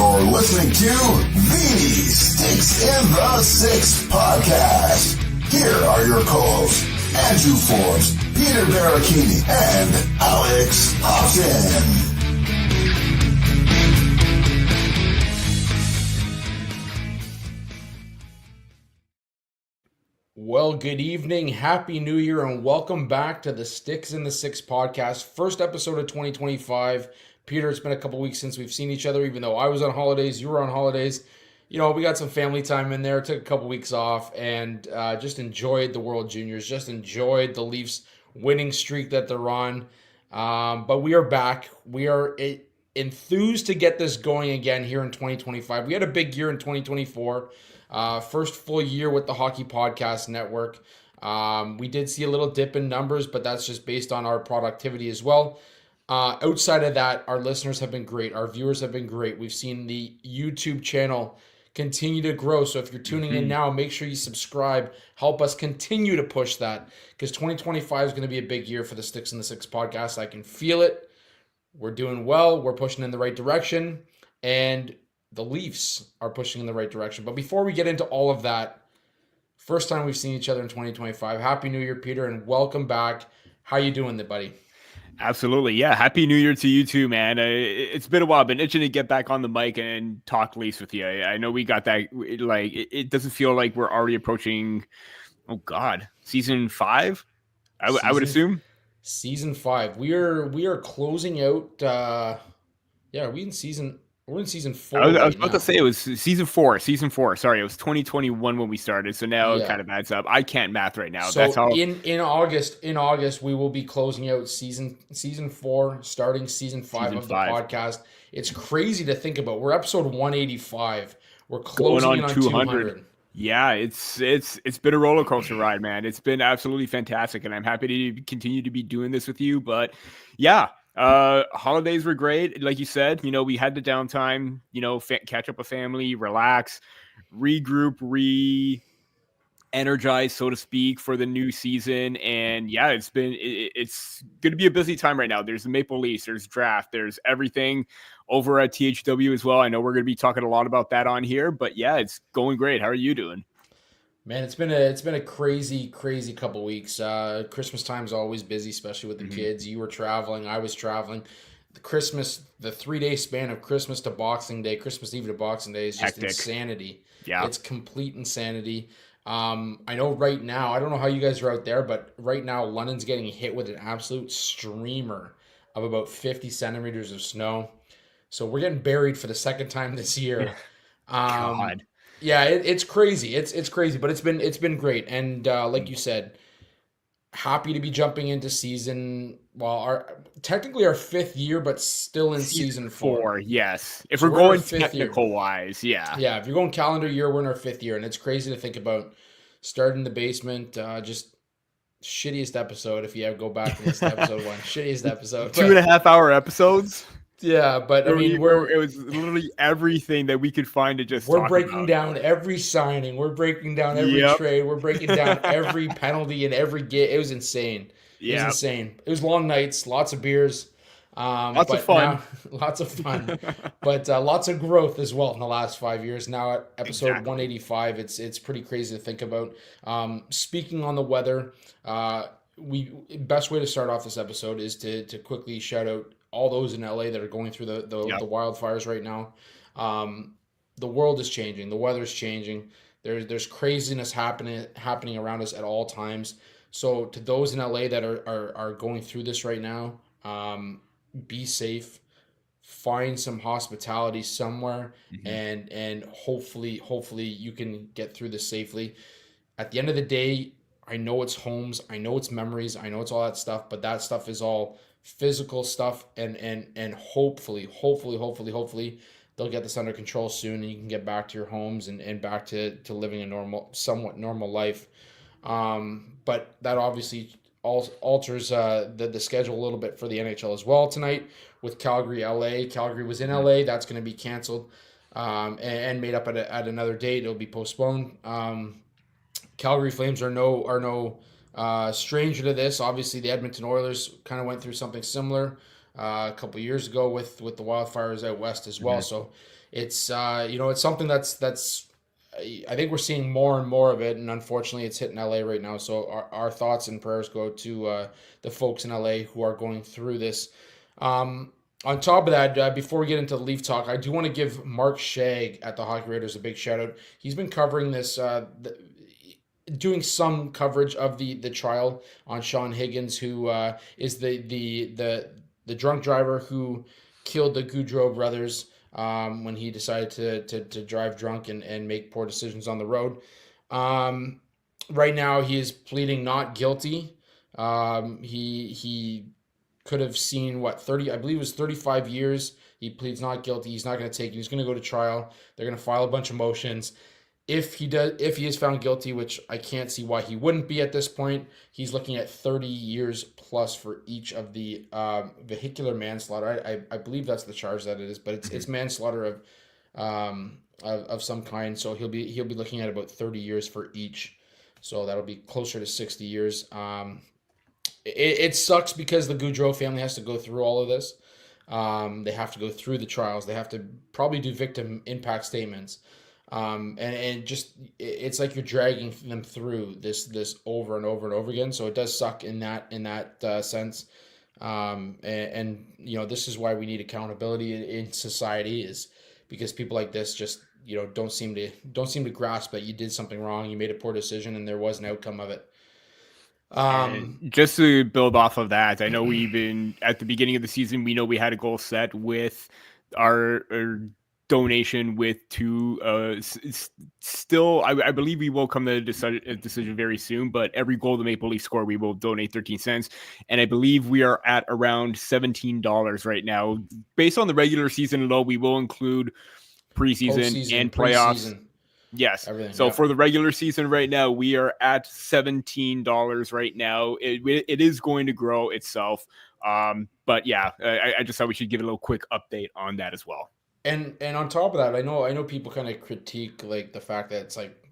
You're listening to the Sticks in the Six podcast. Here are your co-hosts, Andrew Forbes, Peter Barricini, and Alex Auston. Well, good evening, happy new year, and welcome back to the Sticks in the Six podcast. First episode of 2025. Peter, it's been a couple weeks since we've seen each other, even though I was on holidays, you were on holidays. You know, we got some family time in there, took a couple weeks off, and just enjoyed the World Juniors, just enjoyed the Leafs winning streak that they're on. But we are back. We are enthused to get this going again here in 2025. We had a big year in 2024. First full year with the Hockey Podcast Network. We did see a little dip in numbers, but that's just based on our productivity as well. Outside of that, our listeners have been great. Our viewers have been great. We've seen the YouTube channel continue to grow. So if you're tuning in now, make sure you subscribe. Help us continue to push that, because 2025 is going to be a big year for the Sticks in the Six podcast. I can feel it. We're doing well. We're pushing in the right direction. And the Leafs are pushing in the right direction. But before we get into all of that, first time we've seen each other in 2025. Happy New Year, Peter, and welcome back. How you doing there, buddy? Absolutely. Yeah. Happy New Year to you too, man. It's been a while. I've been itching to get back on the mic and talk Leafs with you. I know we got that. Like, it doesn't feel like we're already approaching, oh God, season 5, I would assume. Season 5. We are closing out. We're in season 4. I was about to say it was season 4. Sorry, it was 2021 when we started. So now it kind of adds up. I can't math right now. So that's how. In August, we will be closing out season 4, starting season 5 of the podcast. It's crazy to think about. We're episode 185. We're closing in on 200. Yeah, it's been a roller coaster ride, man. It's been absolutely fantastic, and I'm happy to continue to be doing this with you. But yeah. Holidays were great. Like you said, we had the downtime, catch up with family, relax, regroup, re-energize, so to speak, for the new season. And yeah, it's going to be a busy time right now. There's the Maple Leafs, there's draft, there's everything over at THW as well. I know we're going to be talking a lot about that on here, but yeah, it's going great. How are you doing? Man, it's been a crazy couple weeks. Christmas time's always busy, especially with the kids. You were traveling, I was traveling. The 3-day span of Christmas to Boxing Day, Christmas Eve to Boxing Day is just hectic. Insanity. Yeah, it's complete insanity. I know right now, I don't know how you guys are out there, but right now London's getting hit with an absolute streamer of about 50 centimeters of snow. So we're getting buried for the second time this year. God. Yeah, it's crazy. It's crazy, but it's been great. And like you said, happy to be jumping into season. Well, technically our 5th year, but still in season 4. Yes, if we're going technical wise, yeah. Yeah, if you're going calendar year, we're in our 5th year, and it's crazy to think about starting in the basement. Just shittiest episode. If you go back and listen to episode 1, shittiest episode. 2.5 hour episodes. Yeah, but I mean, it was literally everything that we could find to just. We're breaking down every signing. We're breaking down every trade. We're breaking down every penalty and every game. It was insane. It was insane. It was long nights, lots of beers, lots of fun, but lots of growth as well in the last 5 years. Now at episode 185, it's pretty crazy to think about. Speaking on the weather, best way to start off this episode is to quickly shout out all those in LA that are going through the wildfires right now. The world is changing. The weather's changing. There's craziness happening around us at all times. So to those in LA that are going through this right now, be safe. Find some hospitality somewhere, and hopefully you can get through this safely. At the end of the day, I know it's homes, I know it's memories, I know it's all that stuff, but that stuff is all physical stuff, and hopefully they'll get this under control soon, and you can get back to your homes and back to living a somewhat normal life. But that obviously alters the schedule a little bit for the NHL as well tonight with Calgary, LA. Calgary was in LA. That's going to be canceled and made up at another date. It'll be postponed. Calgary Flames are no stranger to this. Obviously, the Edmonton Oilers kind of went through something similar a couple of years ago with the wildfires out west as well. So it's it's something that's I think we're seeing more and more of it, and unfortunately, it's hitting LA right now. So our thoughts and prayers go to the folks in LA who are going through this. On top of that, before we get into the Leaf talk, I do want to give Mark Shag at the Hockey Raiders a big shout out. He's been covering this, doing some coverage of the trial on Sean Higgins, who is the drunk driver who killed the Goudreau brothers when he decided to drive drunk and make poor decisions on the road. Right now, he is pleading not guilty. He could have seen 30, I believe it was 35 years. He pleads not guilty. He's not going to take it. He's going to go to trial. They're going to file a bunch of motions. If he is found guilty, which I can't see why he wouldn't be at this point, he's looking at 30 years plus for each of the vehicular manslaughter. I believe that's the charge that it is, but it's manslaughter of some kind. So he'll be looking at about 30 years for each. So that'll be closer to 60 years. It sucks because the Goudreau family has to go through all of this. They have to go through the trials. They have to probably do victim impact statements. And just it's like you're dragging them through this over and over and over again. So it does suck in that sense. And this is why we need accountability in society, is because people like this just don't seem to grasp that you did something wrong, you made a poor decision, and there was an outcome of it. Just to build off of that, I know we've been at the beginning of the season. We know we had a goal set with our donation still. I believe we will come to a decision very soon. But every goal the Maple Leafs score, we will donate 13 cents, and I believe we are at around $17 right now. Based on the regular season low, we will include preseason and playoffs. Preseason. Yes. Everything, so for the regular season right now, we are at $17 right now. It is going to grow itself. But yeah, I just thought we should give a little quick update on that as well. And on top of that, I know people kind of critique like the fact that it's like,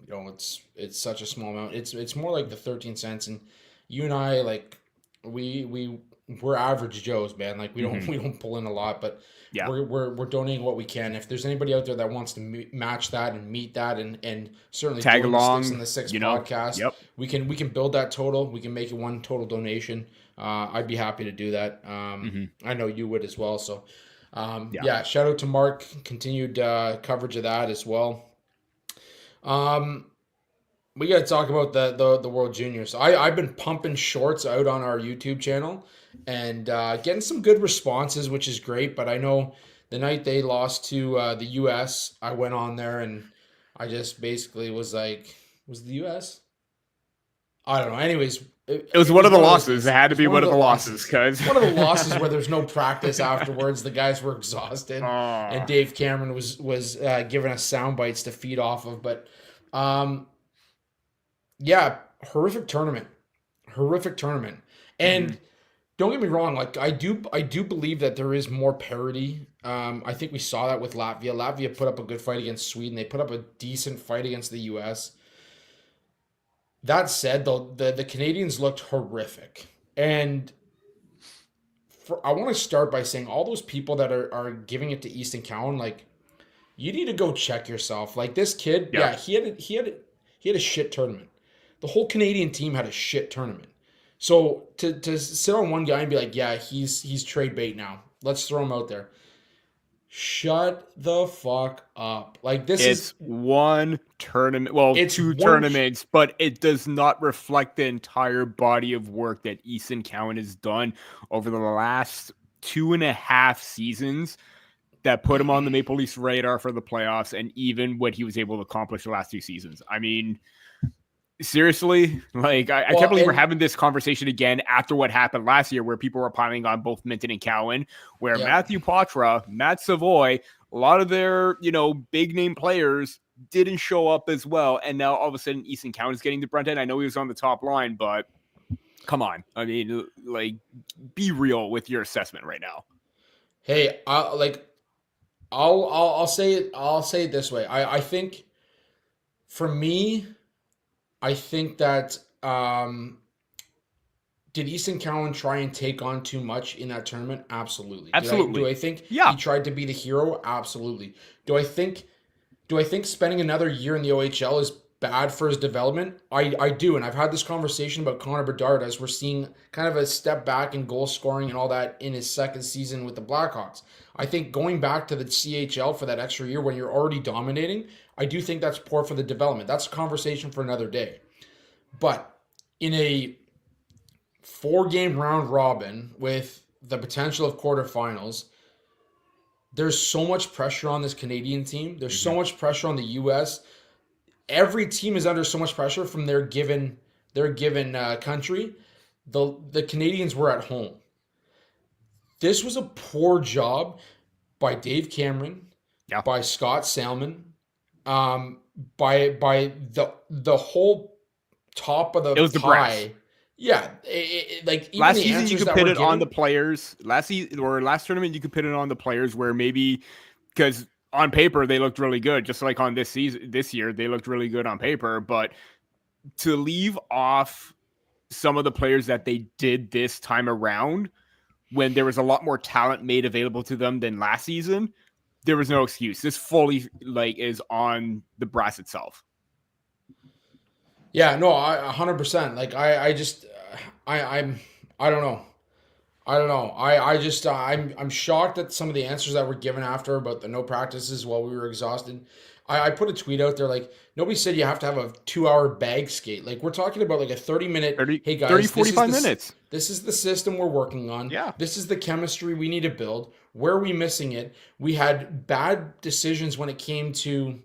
it's such a small amount. It's more like the 13 cents, and you and I, like, we're average Joes, man. Like we don't pull in a lot, but yeah, we're donating what we can. If there's anybody out there that wants to match that and meet that, and certainly tag along in the Six podcast, yep. we can build that total. We can make it one total donation. I'd be happy to do that. I know you would as well. So yeah, shout out to Mark. Continued coverage of that as well. We got to talk about the World Juniors. I've been pumping shorts out on our YouTube channel and getting some good responses, which is great. But I know the night they lost to the U.S., I went on there and I just basically was like, was it the U.S.? I don't know. Anyways, it was one of the losses. It had to be one of the losses, guys. One of the losses where there's no practice afterwards. The guys were exhausted, and Dave Cameron was giving us sound bites to feed off of. But yeah, horrific tournament, and don't get me wrong. Like I do believe that there is more parity. I think we saw that with Latvia. Latvia put up a good fight against Sweden. They put up a decent fight against the U.S. That said, the Canadians looked horrific, and I want to start by saying all those people that are giving it to Easton Cowan, like, you need to go check yourself. Like this kid, he had a shit tournament. The whole Canadian team had a shit tournament. So to sit on one guy and be like, yeah, he's trade bait now. Let's throw him out there. Shut the fuck up. Like it's one tournament. Well, it's two tournaments, but it does not reflect the entire body of work that Easton Cowan has done over the last 2.5 seasons that put him on the Maple Leafs radar for the playoffs, and even what he was able to accomplish the last 2 seasons. I mean, seriously, like I can't believe we're having this conversation again after what happened last year, where people were piling on both Minton and Cowan, where Matthew Poitras, Matt Savoy, a lot of their big name players didn't show up as well, and now all of a sudden Easton Cowan is getting the brunt end. I know he was on the top line, but come on, I mean, like, be real with your assessment right now. Hey, I'll say it this way. I think for me, I think that did Easton Cowan try and take on too much in that tournament? Absolutely. Absolutely. Do I think Yeah. he tried to be the hero? Absolutely. Do I think spending another year in the OHL is bad for his development? I do, and I've had this conversation about Connor Bedard as we're seeing kind of a step back in goal scoring and all that in his second season with the Blackhawks. I think going back to the CHL for that extra year when you're already dominating, I do think that's poor for the development. That's a conversation for another day. But in a 4-game round robin with the potential of quarterfinals, there's so much pressure on this Canadian team. There's so much pressure on the U.S. Every team is under so much pressure from their given country. The Canadians were at home. This was a poor job by Dave Cameron, by Scott Salmon, by the whole top of the it was pie. The brass. Yeah, like even last the season you answers could pit it on the players. Last tournament you could pit it on the players where maybe because on paper they looked really good, just like on this year they looked really good on paper. But to leave off some of the players that they did this time around, when there was a lot more talent made available to them than last season, there was no excuse. This fully is on the brass itself. Yeah, no, 100%. Like I don't know. I'm shocked at some of the answers that were given after about the no practices while we were exhausted. I put a tweet out there like nobody said you have to have a 2-hour bag skate. Like we're talking about like a 30-minute, hey guys, 45 minutes. This is the system we're working on. Yeah. This is the chemistry we need to build. Where are we missing it? We had bad decisions when it came to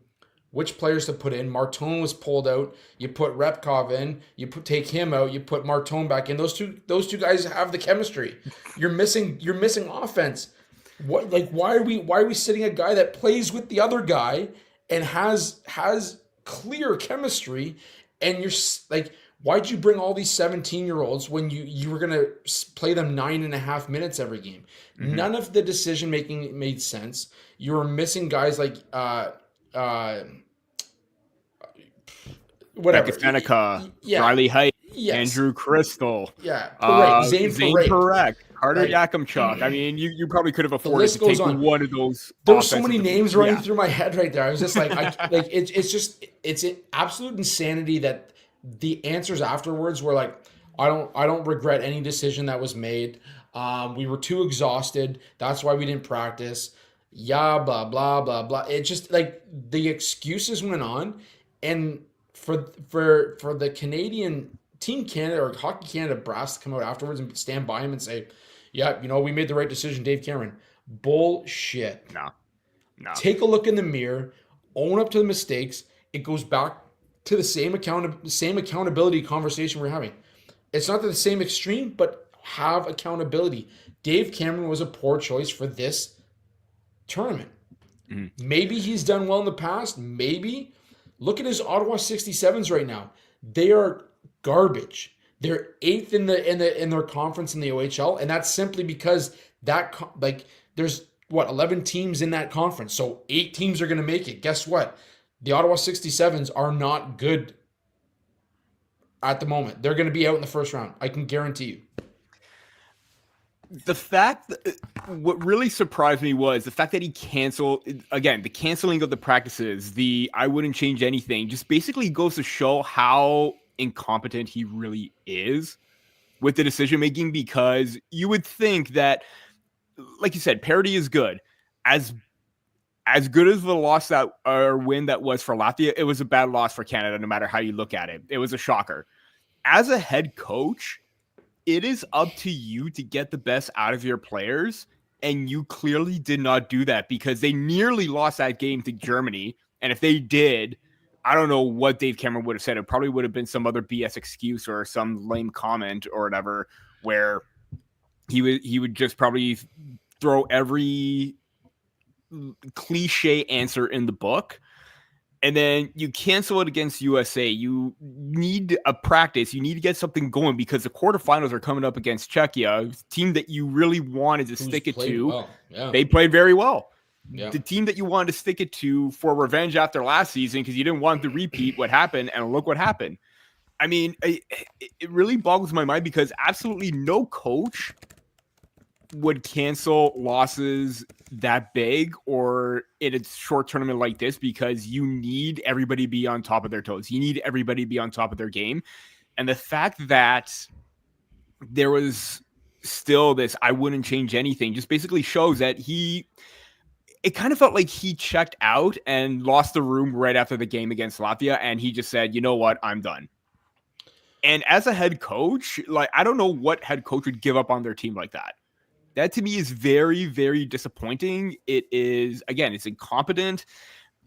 which players to put in. Martone was pulled out. You put Repkov in. Take him out. You put Martone back in. Those two guys have the chemistry. You're missing offense. What why are we sitting a guy that plays with the other guy and has clear chemistry? And you're like, why'd you bring all these 17-year-olds when you were gonna play them 9.5 minutes every game? Mm-hmm. None of the decision making made sense. You were missing guys like whatever. Seneca, Riley Height, Andrew Crystal, Zane Parekh, Carter Yakimchuk. I mean, you probably could have afforded to take one of those. There's so many names running through my head right there. I was just like, it's absolute insanity that the answers afterwards were like, I don't regret any decision that was made. We were too exhausted. That's why we didn't practice. Yeah, blah, blah, blah, blah. It just like the excuses went on. And for the Canadian Team Canada or Hockey Canada brass to come out afterwards and stand by him and say, yeah, we made the right decision, Dave Cameron. Bullshit. No. Take a look in the mirror, own up to the mistakes. It goes back to the same accountability conversation we're having. It's not to the same extreme, but have accountability. Dave Cameron was a poor choice for this tournament. Mm-hmm. Maybe he's done well in the past. Maybe. Look at his Ottawa 67s right now. They are garbage. They're 8th in their conference in the OHL, and that's simply because there's 11 teams in that conference. So 8 teams are going to make it. Guess what? The Ottawa 67s are not good at the moment. They're going to be out in the first round. I can guarantee you. The fact that what really surprised me was the fact that he canceled, again, the canceling of the practices, I wouldn't change anything, just basically goes to show how incompetent he really is with the decision making, because you would think that, like you said, parity is good. As good as the loss or win that was for Latvia, it was a bad loss for Canada no matter how you look at it. It was a shocker. As a head coach, it is up to you to get the best out of your players, and you clearly did not do that because they nearly lost that game to Germany. And if they did, I don't know what Dave Cameron would have said. It probably would have been some other BS excuse or some lame comment or whatever, where he would just probably throw every cliche answer in the book. And then you cancel it against USA. You need a practice. You need to get something going because the quarterfinals are coming up against Czechia, a team that you really wanted to stick it to. Well. Yeah. They played very well. Yeah. The team that you wanted to stick it to for revenge after last season because you didn't want to repeat what happened, and look what happened. I mean, it really boggles my mind because absolutely no coach would cancel losses that big or in a short tournament like this, because you need everybody to be on top of their toes. You need everybody to be on top of their game. And the fact that there was still this, I wouldn't change anything, just basically shows that it kind of felt like he checked out and lost the room right after the game against Latvia. And he just said, you know what, I'm done. And as a head coach, like, I don't know what head coach would give up on their team like that. That to me is very, very disappointing. It is, again, it's incompetent.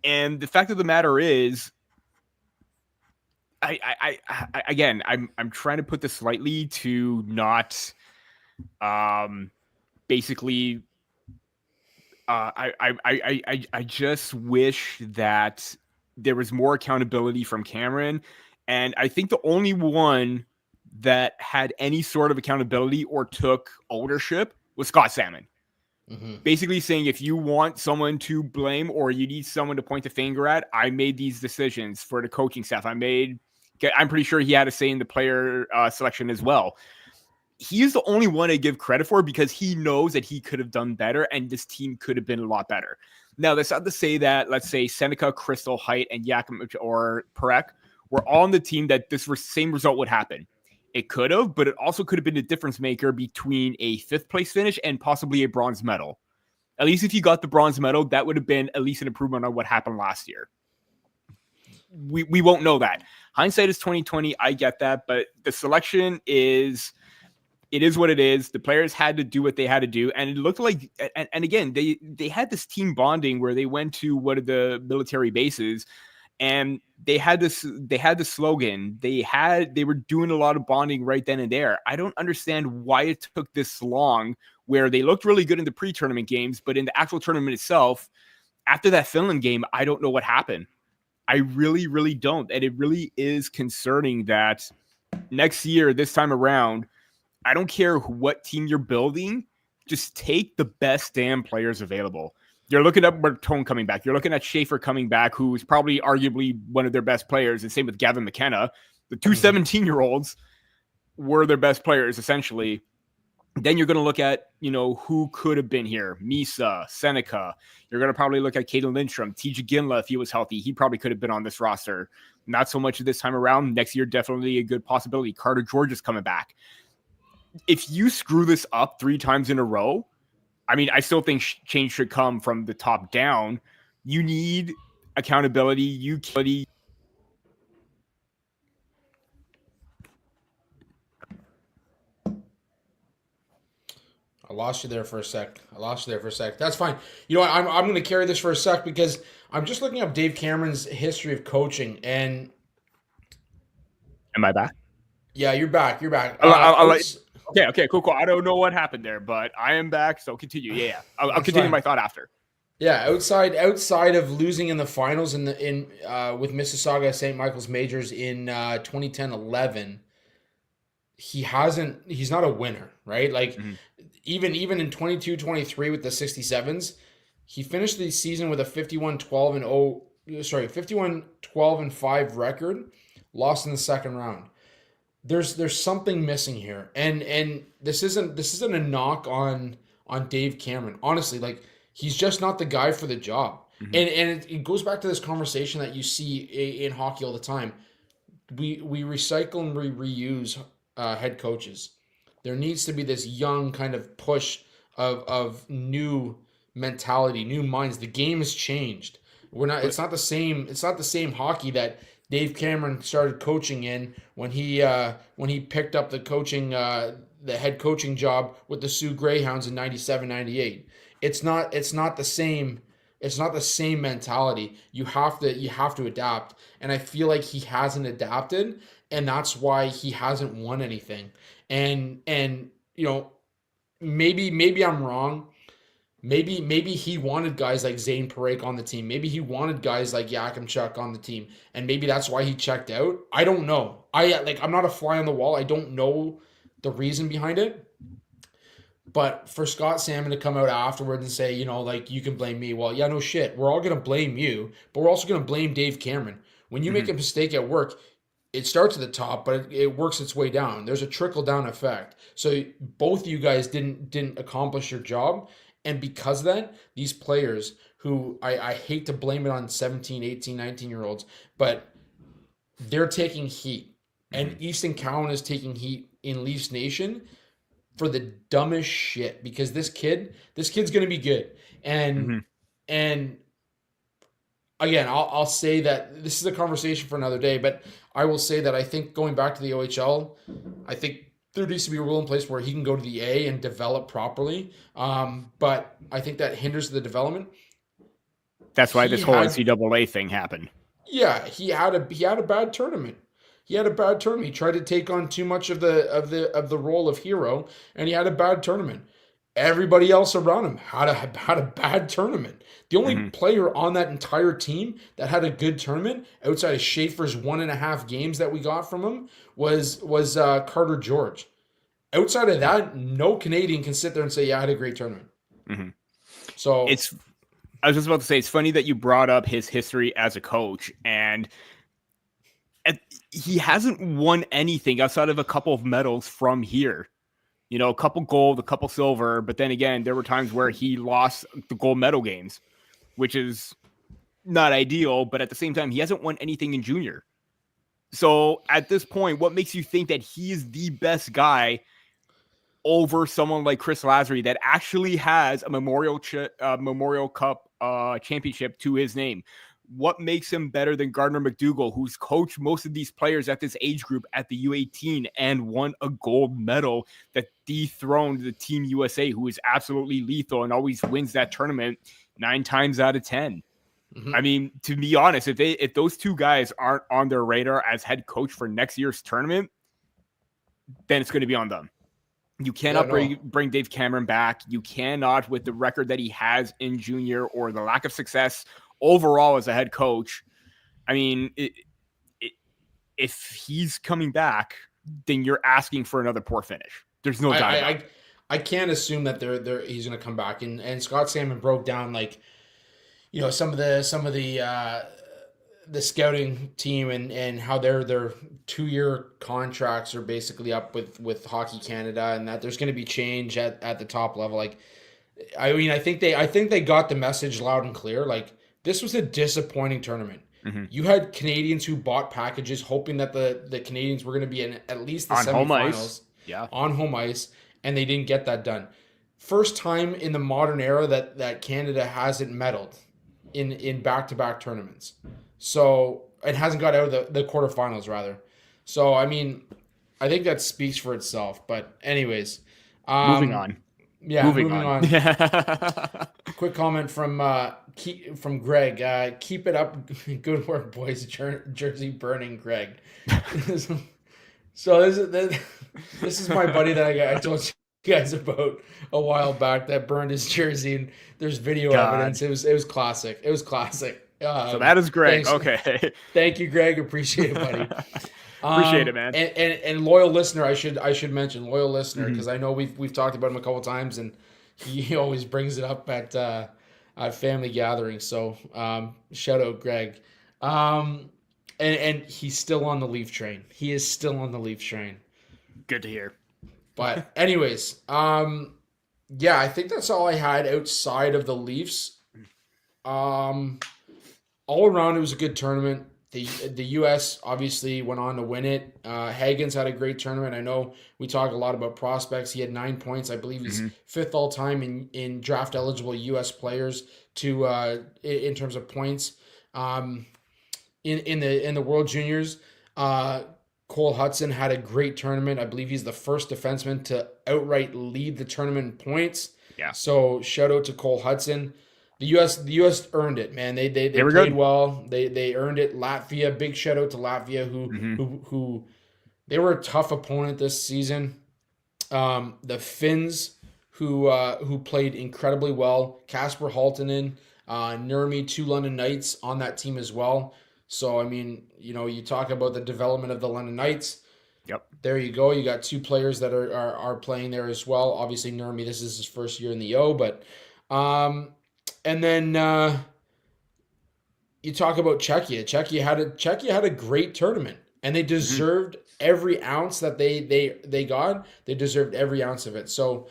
And the fact of the matter is, I'm trying to put this lightly to not, basically, I just wish that there was more accountability from Cameron. And I think the only one that had any sort of accountability or took ownership was Scott Salmon. Mm-hmm. Basically saying, if you want someone to blame or you need someone to point the finger at, I made these decisions for the coaching staff. I'm pretty sure he had a say in the player selection as well. He is the only one I give credit for because he knows that he could have done better and this team could have been a lot better. Now, that's not to say that, let's say, Seneca, Crystal, Height, and Yakimic or Perek were all on the team that this same result would happen. It could have, but it also could have been a difference maker between a 5th place finish and possibly a bronze medal. At least if you got the bronze medal, that would have been at least an improvement on what happened last year. We won't know that. Hindsight is 2020. I get that, but the selection is what it is. The players had to do what they had to do, and it looked like, and again, they had this team bonding where they went to one of the military bases. And they had the slogan. They were doing a lot of bonding right then and there. I don't understand why it took this long, where they looked really good in the pre-tournament games, but in the actual tournament itself, after that Finland game, I don't know what happened. I really, really don't. And it really is concerning that next year, this time around, I don't care what team you're building, just take the best damn players available. You're looking at Bertone coming back. You're looking at Schaefer coming back, who is probably arguably one of their best players. And same with Gavin McKenna. The two 17-year-olds were their best players, essentially. Then you're going to look at, who could have been here. Misa, Seneca. You're going to probably look at Caden Lindstrom. TJ Ginla, if he was healthy, he probably could have been on this roster. Not so much this time around. Next year, definitely a good possibility. Carter George is coming back. If you screw this up 3 times in a row, I mean, I still think change should come from the top down. You need accountability. I lost you there for a sec. That's fine. You know what? I'm going to carry this for a sec because I'm just looking up Dave Cameron's history of coaching. And am I back? Yeah, you're back. Okay, cool. I don't know what happened there, but I am back, so continue. Yeah. I'll continue my thought after. Yeah, outside of losing in the finals with Mississauga St. Michael's Majors in 2010-11, he's not a winner, right? Like even in 22-23 with the 67s, he finished the season with a 51-12-5 record, lost in the second round. There's something missing here, and this isn't a knock on Dave Cameron. Honestly, like, he's just not the guy for the job. Mm-hmm. And it goes back to this conversation that you see in hockey all the time. We recycle and we reuse head coaches. There needs to be this young kind of push of new mentality, new minds. The game has changed. It's not the same hockey that Dave Cameron started coaching in when he picked up the head coaching job with the Sioux Greyhounds in 97-98. It's not the same mentality. You have to adapt, and I feel like he hasn't adapted, and that's why he hasn't won anything. And maybe I'm wrong. Maybe he wanted guys like Zane Perek on the team. Maybe he wanted guys like Yakimchuk on the team, and maybe that's why he checked out. I don't know. I'm not a fly on the wall. I don't know the reason behind it. But for Scott Salmon to come out afterwards and say, you can blame me. Well, yeah, no shit. We're all going to blame you, but we're also going to blame Dave Cameron. When you make a mistake at work, it starts at the top, but it works its way down. There's a trickle down effect. So both you guys didn't accomplish your job. And because of that, these players who I hate to blame it on 17, 18, 19-year-olds, but they're taking heat. And Easton Cowan is taking heat in Leafs Nation for the dumbest shit, because this kid's going to be good. And again, I'll say that this is a conversation for another day, but I will say that I think going back to the OHL, I think there needs to be a rule in place where he can go to the A and develop properly. But I think that hinders the development. That's why this whole NCAA thing happened. Yeah, he had a bad tournament. He tried to take on too much of the role of hero, and he had a bad tournament. Everybody else around him had a bad tournament. The only player on that entire team that had a good tournament outside of Schaefer's 1.5 games that we got from him was Carter George. Outside of that, no Canadian can sit there and say, yeah, I had a great tournament. So I was just about to say, it's funny that you brought up his history as a coach, and he hasn't won anything outside of a couple of medals from here. A couple gold, a couple silver, but then again, there were times where he lost the gold medal games, which is not ideal, but at the same time, he hasn't won anything in junior. So at this point, what makes you think that he is the best guy over someone like Chris Lazary that actually has a Memorial Cup championship to his name? What makes him better than Gardner McDougall, who's coached most of these players at this age group at the U18 and won a gold medal that dethroned the Team USA, who is absolutely lethal and always wins that tournament 9 times out of 10? I mean, to be honest, if those two guys aren't on their radar as head coach for next year's tournament, then it's going to be on them. You cannot bring Dave Cameron back. You cannot, with the record that he has in junior or the lack of success overall as a head coach. I mean, if he's coming back, then you're asking for another poor finish. There's no doubt. I can't assume that he's going to come back. And Scott Salmon broke down some of the scouting team and how their 2-year contracts are basically up with Hockey Canada, and that there's going to be change at the top level. I think they got the message loud and clear. This was a disappointing tournament. You had Canadians who bought packages hoping that the Canadians were going to be in at least the semifinals on home ice, and they didn't get that done. First time in the modern era that Canada hasn't medaled in back-to-back tournaments. So it hasn't got out of the quarterfinals, rather. So, I mean, I think that speaks for itself. But anyways. Moving on. Yeah, moving on. Quick comment from Greg. Keep it up. Good work, boys. Jersey burning, Greg. So this is my buddy that I told you guys about a while back that burned his jersey, and there's video evidence. It was classic. So that is Greg. Thanks. Okay. Thank you, Greg. Appreciate it, buddy. Appreciate it, man. And loyal listener, I should mention loyal listener, because I know we've talked about him a couple times, and he always brings it up at family gatherings. So shout out, Greg. And he's still on the Leaf train. He is still on the Leaf train. Good to hear. But anyways, I think that's all I had outside of the Leafs. All around, it was a good tournament. The U.S. obviously went on to win it. Hagens had a great tournament. I know we talk a lot about prospects. He had 9 points. I believe he's fifth all time in draft eligible U.S. players in terms of points. In the World Juniors, Cole Hudson had a great tournament. I believe he's the first defenseman to outright lead the tournament in points. Yeah. So shout out to Cole Hudson. The U.S. earned it, man. They played good. well. They earned it. Latvia, big shout out to Latvia, who they were a tough opponent this season. The Finns, who played incredibly well. Kasper Halttunen, Nurmi, 2 London Knights on that team as well. So I mean, you talk about the development of the London Knights. Yep. There you go. You got 2 players that are playing there as well. Obviously, Nurmi, this is his first year in the O, but. And then you talk about Czechia. Czechia had a great tournament. and they deserved every ounce that they got. They deserved every ounce of it. So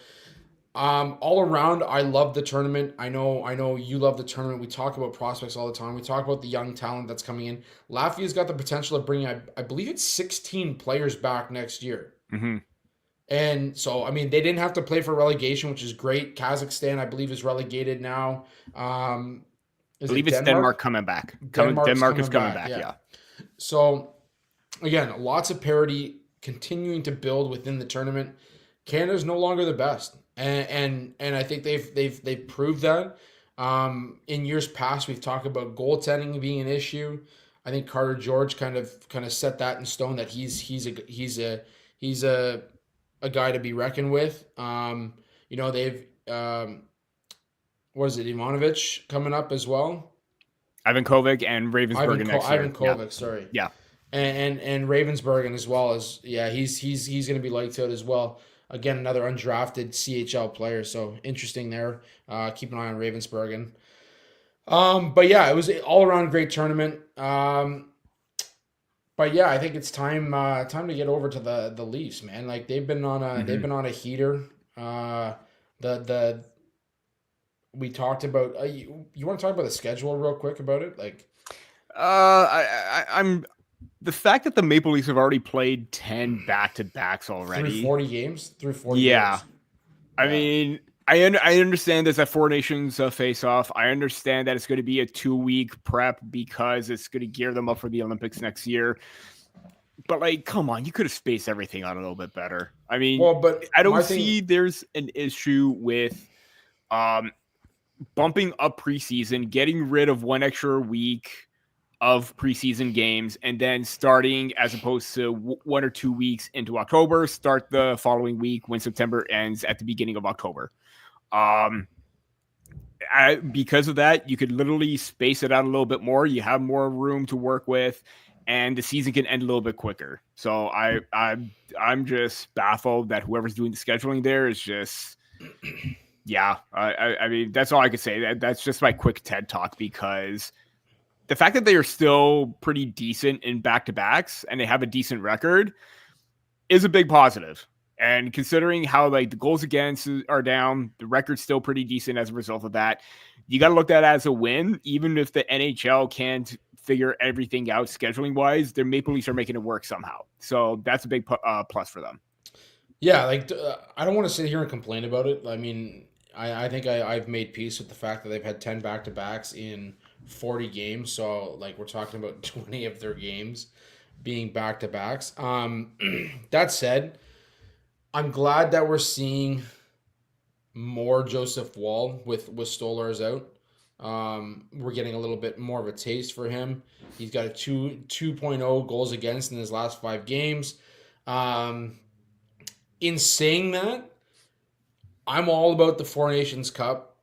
all around, I love the tournament. I know you love the tournament. We talk about prospects all the time. We talk about the young talent that's coming in. Latvia's got the potential of bringing, I believe it's 16 players back next year. Mm-hmm. And so, I mean, they didn't have to play for relegation, which is great. Kazakhstan, I believe, is relegated now. I believe it's Denmark coming back. Denmark is coming back, yeah. So, again, lots of parity continuing to build within the tournament. Canada's no longer the best. And I think they've proved that. In years past, we've talked about goaltending being an issue. I think Carter George kind of set that in stone that he's a guy to be reckoned with. They've what is it, Ivanovic coming up as well. Ivan Kovic and Ravensburger next year. Ivan Kovic, sorry. Yeah. And Ravensburger as well as he's going to be liked out as well. Again, another undrafted CHL player, so interesting there. Keep an eye on Ravensburger. But yeah, it was an all-around great tournament. But yeah, I think it's time to get over to the Leafs, man. Like they've been on a heater. We talked about. You want to talk about the schedule real quick about it, like? I'm. The fact that the Maple Leafs have already played 10 back-to-backs already. Through 40 games? Through 40 yeah. games. I mean, I understand there's a Four Nations face-off. I understand that it's going to be a 2-week prep because it's going to gear them up for the Olympics next year. But, like, come on, you could have spaced everything out a little bit better. I mean, but I don't see there's an issue with bumping up preseason, getting rid of 1 extra week of preseason games, and then starting as opposed to 1 or 2 weeks into October, start the following week when September ends at the beginning of October. Because of that, you could literally space it out a little bit more. You have more room to work with, and the season can end a little bit quicker. So I'm just baffled that whoever's doing the scheduling there is just, yeah. I mean, that's all I could say. That's just my quick TED talk, because the fact that they are still pretty decent in back-to-backs and they have a decent record is a big positive. And considering how like the goals against are down, the record's still pretty decent as a result of that. You got to look at that as a win, even if the NHL can't figure everything out scheduling wise. Their Maple Leafs are making it work somehow, so that's a big plus for them. Yeah, like I don't want to sit here and complain about it. I mean, I think I've made peace with the fact that they've had 10 back-to-backs in 40 games. So like we're talking about 20 of their games being back-to-backs. That said, I'm glad that we're seeing more Joseph Woll with Stolarz out. We're getting a little bit more of a taste for him. He's got a 2.0 goals against in his last 5 games. In saying that, I'm all about the Four Nations Cup.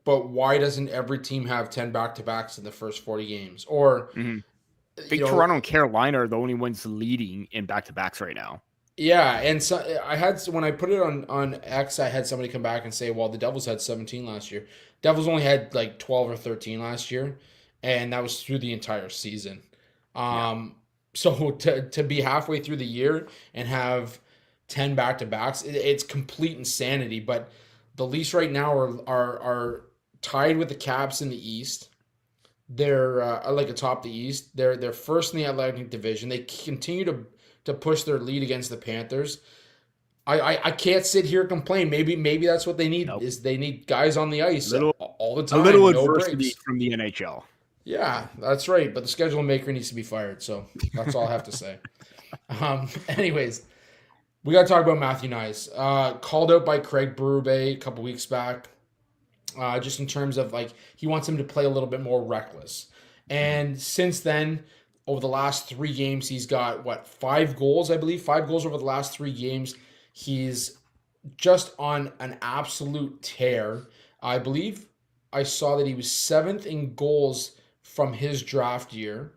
But why doesn't every team have 10 back-to-backs in the first 40 games? Or I think Toronto and Carolina are the only ones leading in back-to-backs right now. Yeah, and so when I put it on X, I had somebody come back and say, well, the Devils had 17 last year. Devils only had like 12 or 13 last year, and that was through the entire season. So to be halfway through the year and have 10 back-to-backs, it's complete insanity. But the Leafs right now are tied with the Caps in the East. They're like atop the East. They're first in the Atlantic Division. They continue to push their lead against the Panthers. I can't sit here and complain. Maybe that's what they need. Nope. Is they need guys on the ice all the time. A little adversity from the NHL. Yeah, that's right. But the schedule maker needs to be fired. So that's all I have to say. Anyways, we got to talk about Matthew Knies. Called out by Craig Berube a couple weeks back. Just in terms of like he wants him to play a little bit more reckless. And since then, over the last 3 games, he's got 5 goals, I believe. 5 goals over the last 3 games. He's just on an absolute tear. I believe I saw that he was 7th in goals from his draft year,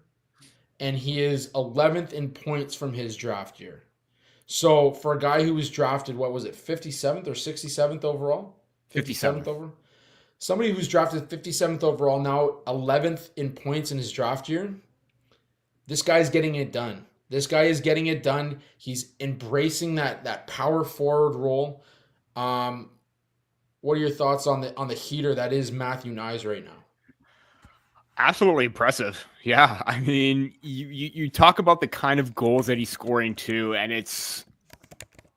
and he is 11th in points from his draft year. So for a guy who was drafted, 57th or 67th overall? 57th overall. Somebody who's drafted 57th overall, now 11th in points in his draft year. this guy's getting it done. This guy is getting it done. He's embracing that power forward role. What are your thoughts on the heater that is Matthew Knies right now? Absolutely impressive. Yeah. I mean, you talk about the kind of goals that he's scoring too, and it's,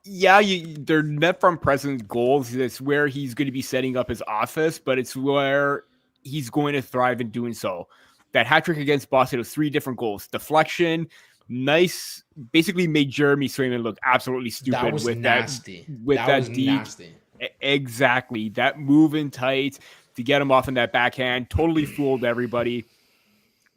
they're net from presence goals. It's where he's going to be setting up his office, but it's where he's going to thrive in doing so. That hat trick against Boston was 3 different goals. Deflection, nice, basically made Jeremy Swayman look absolutely stupid. That was with nasty. That was deep. Nasty. Exactly. That move in tight to get him off in that backhand totally fooled everybody.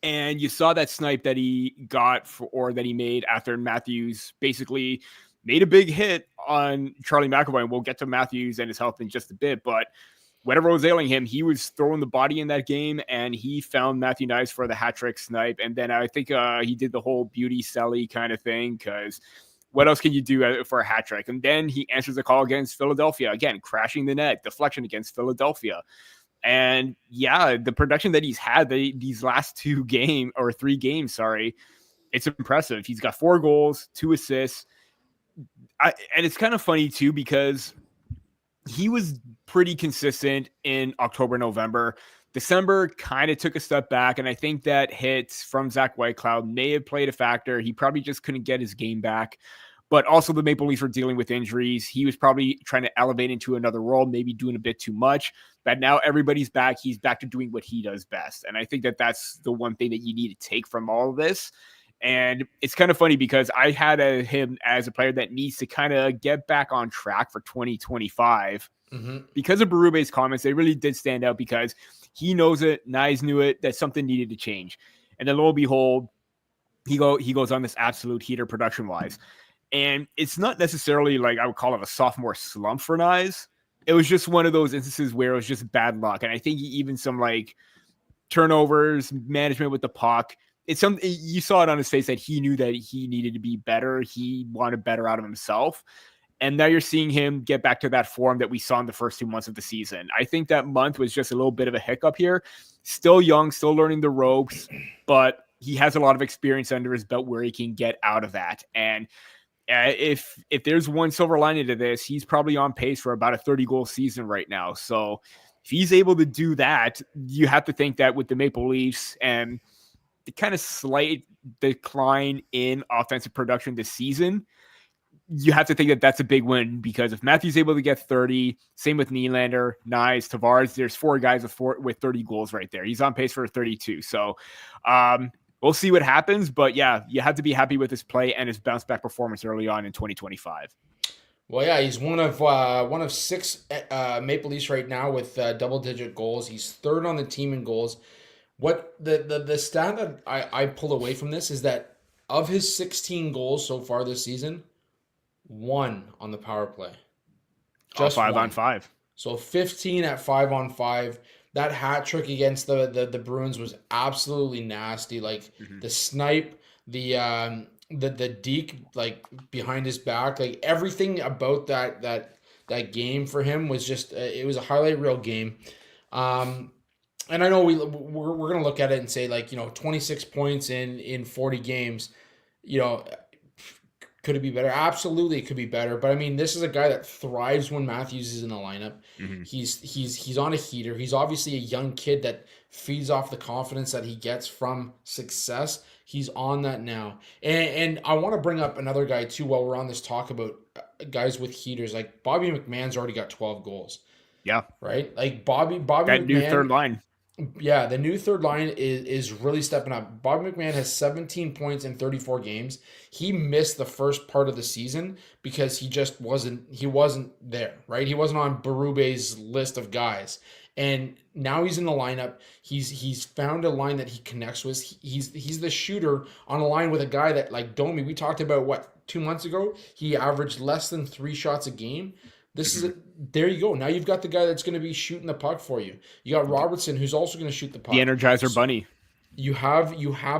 And you saw that snipe that he got that he made after Matthews basically made a big hit on Charlie McAvoy. And we'll get to Matthews and his health in just a bit, but whatever was ailing him, he was throwing the body in that game, and he found Matthew Knies for the hat trick snipe. And then I think he did the whole beauty Selly kind of thing, because what else can you do for a hat trick? And then he answers the call against Philadelphia, again, crashing the net, deflection against Philadelphia. And the production that he's had these last 3 games, it's impressive. He's got 4 goals, 2 assists. And it's kind of funny too, because he was pretty consistent in October, November. December kind of took a step back, and I think that hits from Zach Whitecloud may have played a factor. He probably just couldn't get his game back. But also the Maple Leafs were dealing with injuries. He was probably trying to elevate into another role, maybe doing a bit too much. But now everybody's back. He's back to doing what he does best. And I think that that's the one thing that you need to take from all of this. And it's kind of funny because I had him as a player that needs to kind of get back on track for 2025. Because of Berube's comments, they really did stand out, because he knows it, Knies knew it, that something needed to change. And then lo and behold, he goes on this absolute heater production-wise. And it's not necessarily like I would call it a sophomore slump for Knies. It was just one of those instances where it was just bad luck. And I think even some like turnovers, management with the puck, it's something you saw it on his face that he knew that he needed to be better. He wanted better out of himself. And now you're seeing him get back to that form that we saw in the first 2 months of the season. I think that month was just a little bit of a hiccup here. Still young, still learning the ropes, but he has a lot of experience under his belt where he can get out of that. And if there's one silver lining to this, he's probably on pace for about a 30-goal season right now. So if he's able to do that, you have to think that with the Maple Leafs and the kind of slight decline in offensive production this season, you have to think that that's a big win, because if Matthew's able to get 30, same with Nylander, Knies, Tavares, there's 4 guys with 30 goals right there. He's on pace for 32. So we'll see what happens, but you have to be happy with his play and his bounce back performance early on in 2025. Well, he's one of 6 Maple Leafs right now with double-digit goals. He's 3rd on the team in goals. What the stat that I pull away from this is that of his 16 goals so far this season, 1 on the power play. Just 5 on 5. So 15 at 5 on 5. That hat trick against the Bruins was absolutely nasty. Like the snipe, the deke like behind his back, like everything about that game for him was just it was a highlight reel game. And I know we're gonna look at it and say, like, 26 points in 40 games, could it be better? Absolutely, it could be better. But I mean, this is a guy that thrives when Matthews is in the lineup. He's on a heater. He's obviously a young kid that feeds off the confidence that he gets from success. He's on that now. And I want to bring up another guy too while we're on this talk about guys with heaters. Like Bobby McMann's already got 12 goals. Yeah. Right? Like Bobby that McMahon, new third line. Yeah, the new third line is really stepping up. Bobby McMann has 17 points in 34 games. He missed the first part of the season because he just wasn't there, right? He wasn't on Berube's list of guys. And now he's in the lineup. He's found a line that he connects with. He's the shooter on a line with a guy that, like Domi, we talked about 2 months ago, he averaged less than 3 shots a game. There you go. Now you've got the guy that's going to be shooting the puck for you. You got Robertson, who's also going to shoot the puck. The Energizer Bunny. You have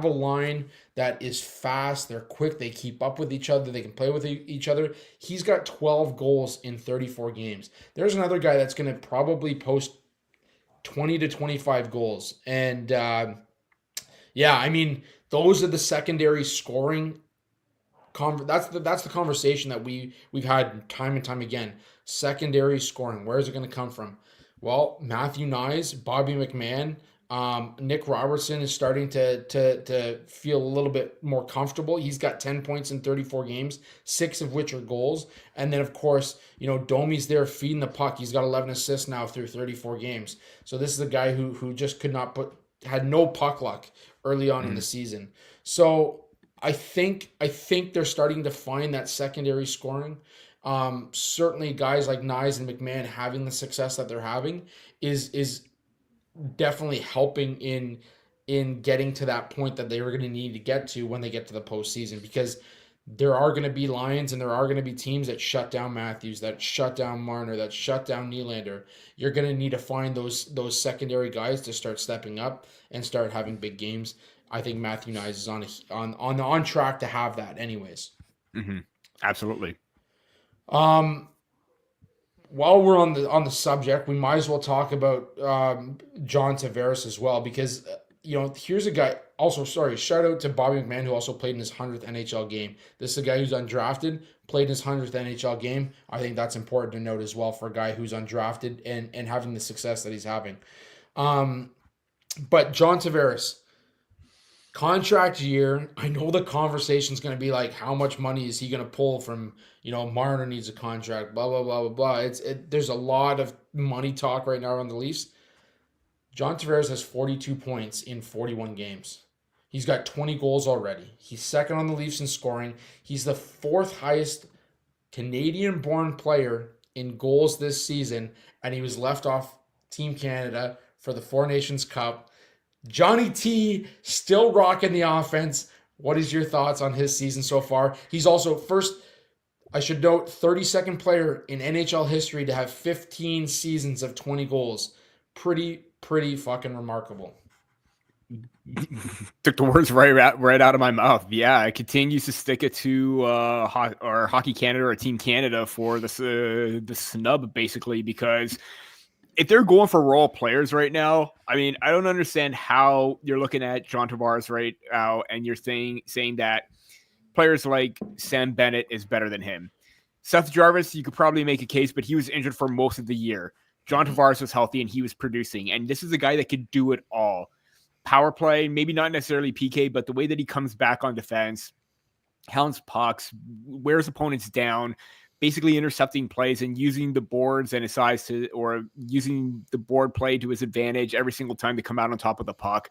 a line that is fast. They're quick. They keep up with each other. They can play with each other. He's got 12 goals in 34 games. There's another guy that's going to probably post 20 to 25 goals. And I mean, those are the secondary scoring. That's the conversation that we've had time and time again. Secondary scoring. Where is it going to come from? Well, Matthew Knies, Bobby McMahon, Nick Robertson is starting to feel a little bit more comfortable. He's got 10 points in 34 games, 6 of which are goals. And then, of course, Domi's there feeding the puck. He's got 11 assists now through 34 games. So this is a guy who just had no puck luck early on in the season. So I think they're starting to find that secondary scoring. Certainly guys like Knies and McMahon having the success that they're having is definitely helping in getting to that point that they were going to need to get to when they get to the postseason, because there are going to be Lions and there are going to be teams that shut down Matthews, that shut down Marner, that shut down Nylander. You're going to need to find those secondary guys to start stepping up and start having big games. I think Matthew Knies is on track to have that anyways. Mm-hmm. Absolutely. While we're on the subject, we might as well talk about John Tavares as well, because here's a guy. Also, shout out to Bobby McMahon, who also played in his 100th NHL game. This is a guy who's undrafted, played in his 100th NHL game. I think that's important to note as well for a guy who's undrafted and having the success that he's having. But John Tavares, contract year, I know the conversation is going to be like, how much money is he going to pull from, Marner needs a contract, blah, blah, blah, blah, blah. There's a lot of money talk right now on the Leafs. John Tavares has 42 points in 41 games. He's got 20 goals already. He's second on the Leafs in scoring. He's the 4th highest Canadian-born player in goals this season, and he was left off Team Canada for the Four Nations Cup. Johnny T still rocking the offense. What is your thoughts on his season so far? He's also first, I should note, 32nd player in NHL history to have 15 seasons of 20 goals. Pretty fucking remarkable. Took the words right out of my mouth. Yeah, it continues to stick it to Hockey Canada or Team Canada for the snub, basically, because if they're going for role players right now, I mean, I don't understand how you're looking at John Tavares right now and you're saying that players like Sam Bennett is better than him. Seth Jarvis, you could probably make a case, but he was injured for most of the year. John Tavares was healthy and he was producing. And this is a guy that could do it all. Power play, maybe not necessarily PK, but the way that he comes back on defense, hounds pucks, wears opponents down, basically intercepting plays and using the boards and his size or using the board play to his advantage every single time to come out on top of the puck.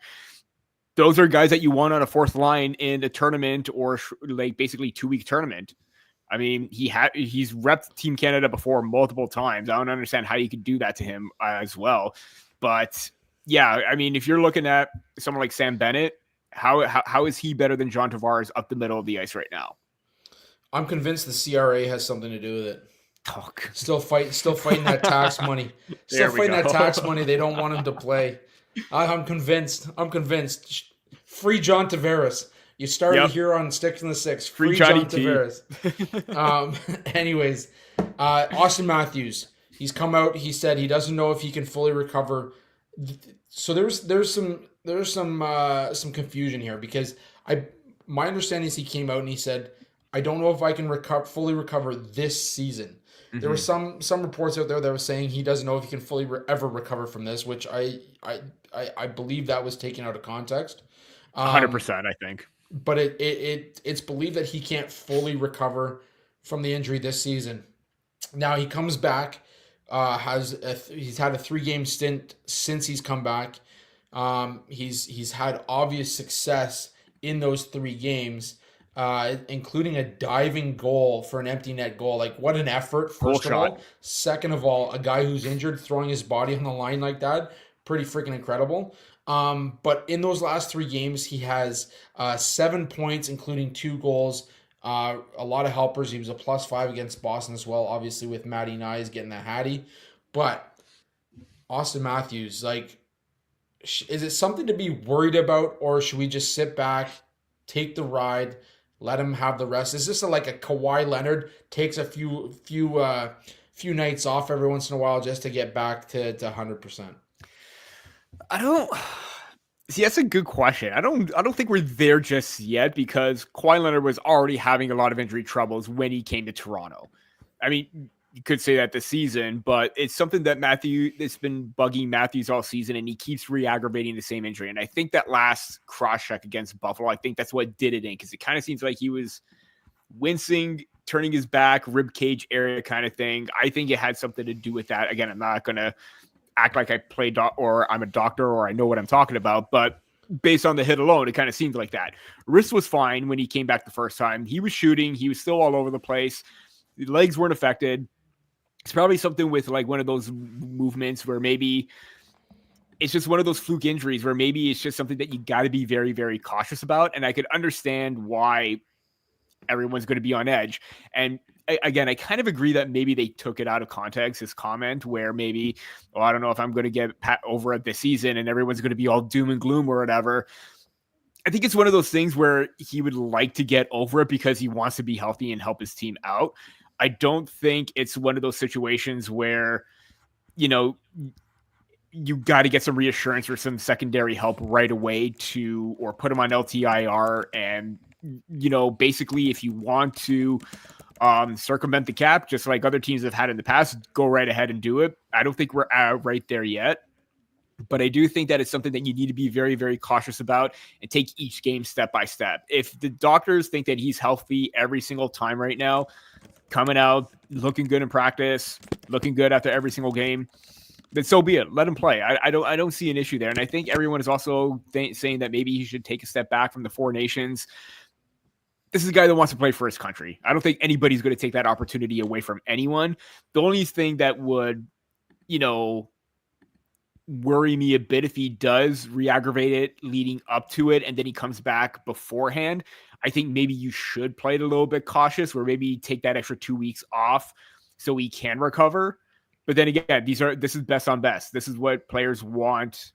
Those are guys that you want on a 4th line in a tournament or like basically 2-week tournament. I mean, he's repped Team Canada before multiple times. I don't understand how you could do that to him as well. But yeah, I mean, if you're looking at someone like Sam Bennett, how is he better than John Tavares up the middle of the ice right now? I'm convinced the CRA has something to do with it. Oh, still fighting that tax money. Still fighting that tax money. They don't want him to play. I'm convinced. Free John Tavares. You started here on Sticks in the Six. Free John Tavares. Anyways, Auston Matthews. He's come out. He said he doesn't know if he can fully recover. So there's some confusion here, because my understanding is he came out and he said, I don't know if I can fully recover this season. Mm-hmm. There were some reports out there that were saying he doesn't know if he can fully ever recover from this, which I believe that was taken out of context. 100%, I think. But it's believed that he can't fully recover from the injury this season. Now he comes back, he's had a 3-game stint since he's come back. He's had obvious success in those 3 games, including a diving goal for an empty net goal. Like, what an effort, first of all. Second of all, a guy who's injured throwing his body on the line like that, pretty freaking incredible. But in those last 3 games, he has 7 points, including 2 goals, a lot of helpers. He was a +5 against Boston as well, obviously with Matty Knies getting the Hattie. But Auston Matthews, like, is it something to be worried about, or should we just sit back, take the ride, let him have the rest? Is this like a Kawhi Leonard takes a few nights off every once in a while just to get back to 100%? See, that's a good question. I don't think we're there just yet because Kawhi Leonard was already having a lot of injury troubles when he came to Toronto. I mean, you could say that this season, but it's something that it's been bugging Matthews all season, and he keeps re-aggravating the same injury. And I think that last cross-check against Buffalo, I think that's what did it in, because it kind of seems like he was wincing, turning his back, rib cage area kind of thing. I think it had something to do with that. Again, I'm not going to act like I play or I'm a doctor or I know what I'm talking about, but based on the hit alone, it kind of seemed like that. Wrist was fine when he came back the first time. He was shooting. He was still all over the place. The legs weren't affected. It's probably something with like one of those movements where maybe it's just one of those fluke injuries where maybe it's just something that you got to be very, very cautious about. And I could understand why everyone's going to be on edge. And again, I kind of agree that maybe they took it out of context, his comment, where maybe, oh, I don't know if I'm going to get over it this season and everyone's going to be all doom and gloom or whatever. I think it's one of those things where he would like to get over it because he wants to be healthy and help his team out. I don't think it's one of those situations where, you know, you got to get some reassurance or some secondary help right away or put him on LTIR. And, you know, basically if you want to circumvent the cap, just like other teams have had in the past, go right ahead and do it. I don't think we're right there yet, but I do think that it's something that you need to be very, very cautious about and take each game step by step. If the doctors think that he's healthy every single time right now, coming out, looking good in practice, looking good after every single game, then so be it. Let him play. I don't see an issue there. And I think everyone is also saying that maybe he should take a step back from the Four Nations. This is a guy that wants to play for his country. I don't think anybody's going to take that opportunity away from anyone. The only thing that would, you know, worry me a bit if he does re-aggravate it leading up to it and then he comes back beforehand, I think maybe you should play it a little bit cautious, where maybe take that extra 2 weeks off so he can recover. But then again, this is best on best. This is what players want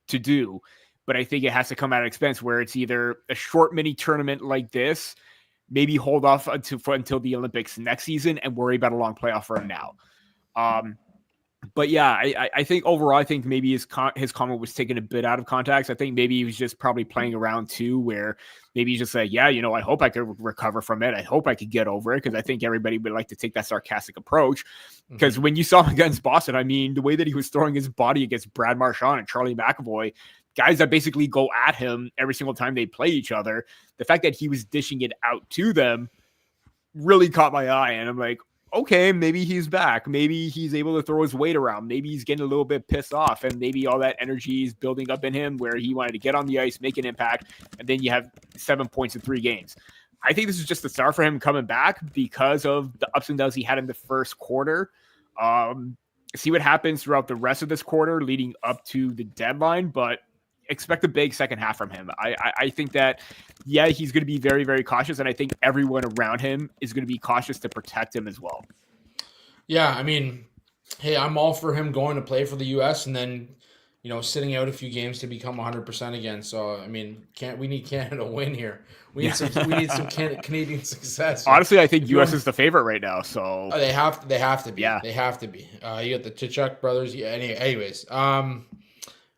to do. But I think it has to come at an expense where it's either a short mini tournament like this, maybe hold off until the Olympics next season and worry about a long playoff run now. But yeah, I think overall, I think maybe his comment was taken a bit out of context. I think maybe he was just probably playing around too, where maybe he's just like, yeah, you know, I hope I could recover from it. I hope I could get over it, because I think everybody would like to take that sarcastic approach. Because when you saw him against Boston, I mean, the way that he was throwing his body against Brad Marchand and Charlie McAvoy, guys that basically go at him every single time they play each other, the fact that he was dishing it out to them really caught my eye. And I'm like, okay, maybe he's back. Maybe he's able to throw his weight around. Maybe he's getting a little bit pissed off, and maybe all that energy is building up in him where he wanted to get on the ice, make an impact, and then you have 7 points in 3 games. I think this is just the start for him coming back because of the ups and downs he had in the first quarter. See what happens throughout the rest of this quarter leading up to the deadline, but expect a big second half from him. I think that, yeah, he's going to be very, very cautious, and I think everyone around him is going to be cautious to protect him as well. Yeah, I mean, hey, I'm all for him going to play for the U.S. and then, you know, sitting out a few games to become 100% again. So, I mean, we need Canada to win here. We need some Canadian success. Honestly, I think U.S. is the favorite right now. So they have to be. Yeah, they have to be. You got the Tkachuk brothers. Yeah. Anyways.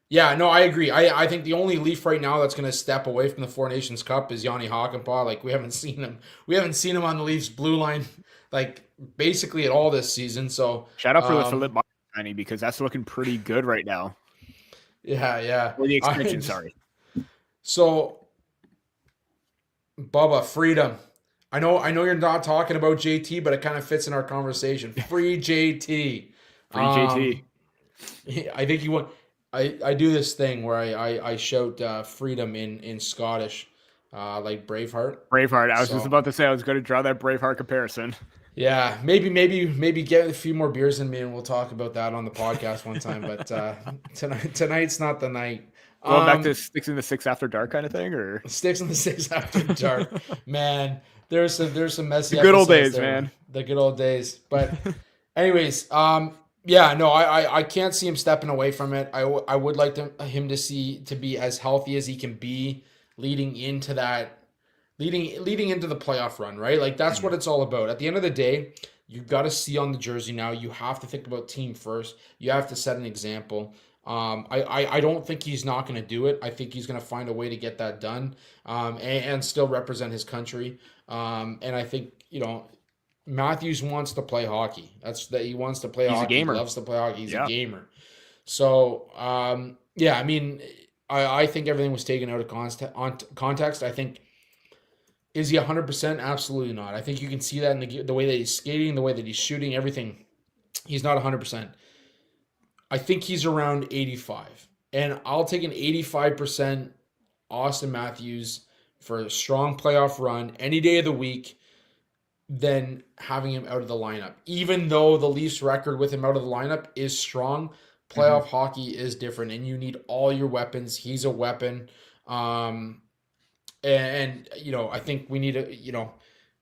Yeah, no, I agree. I think the only Leaf right now that's going to step away from the Four Nations Cup is Yanni Hakanpää. Like, we haven't seen him. We haven't seen him on the Leafs blue line, like, basically at all this season. So shout out for the Philippe Martin, because that's looking pretty good right now. Yeah. Or the extension, sorry. So, Bubba, freedom. I know you're not talking about JT, but it kind of fits in our conversation. Free JT. JT. I think you want. I do this thing where I shout freedom in Scottish, like Braveheart. Braveheart. I was just about to say I was going to draw that Braveheart comparison. Yeah, maybe get a few more beers in me and we'll talk about that on the podcast one time. But tonight's not the night. Going back to Sticks in the Six After Dark kind of thing, or Sticks in the Six After Dark. Man, there's some messy. The good old days, there. Man. The good old days. But anyways, yeah, no, I can't see him stepping away from it. I would like him to be as healthy as he can be leading into the playoff run, right? Like, that's what it's all about. At the end of the day, you've got to see on the jersey now. You have to think about team first. You have to set an example. I don't think he's not going to do it. I think he's going to find a way to get that done, and still represent his country. And I think, Matthews wants to play hockey. He wants to play He's hockey. a gamer. He loves to play hockey. He's Yeah. a gamer. So, yeah, I mean, I think everything was taken out of context. I think, is he 100%? Absolutely not. I think you can see that in the way that he's skating, the way that he's shooting, everything. He's not 100%. I think he's around 85. And I'll take an 85% Auston Matthews for a strong playoff run any day of the week than having him out of the lineup. Even though the Leafs record with him out of the lineup is strong, playoff hockey is different, and you need all your weapons. He's a weapon. And I think we need to,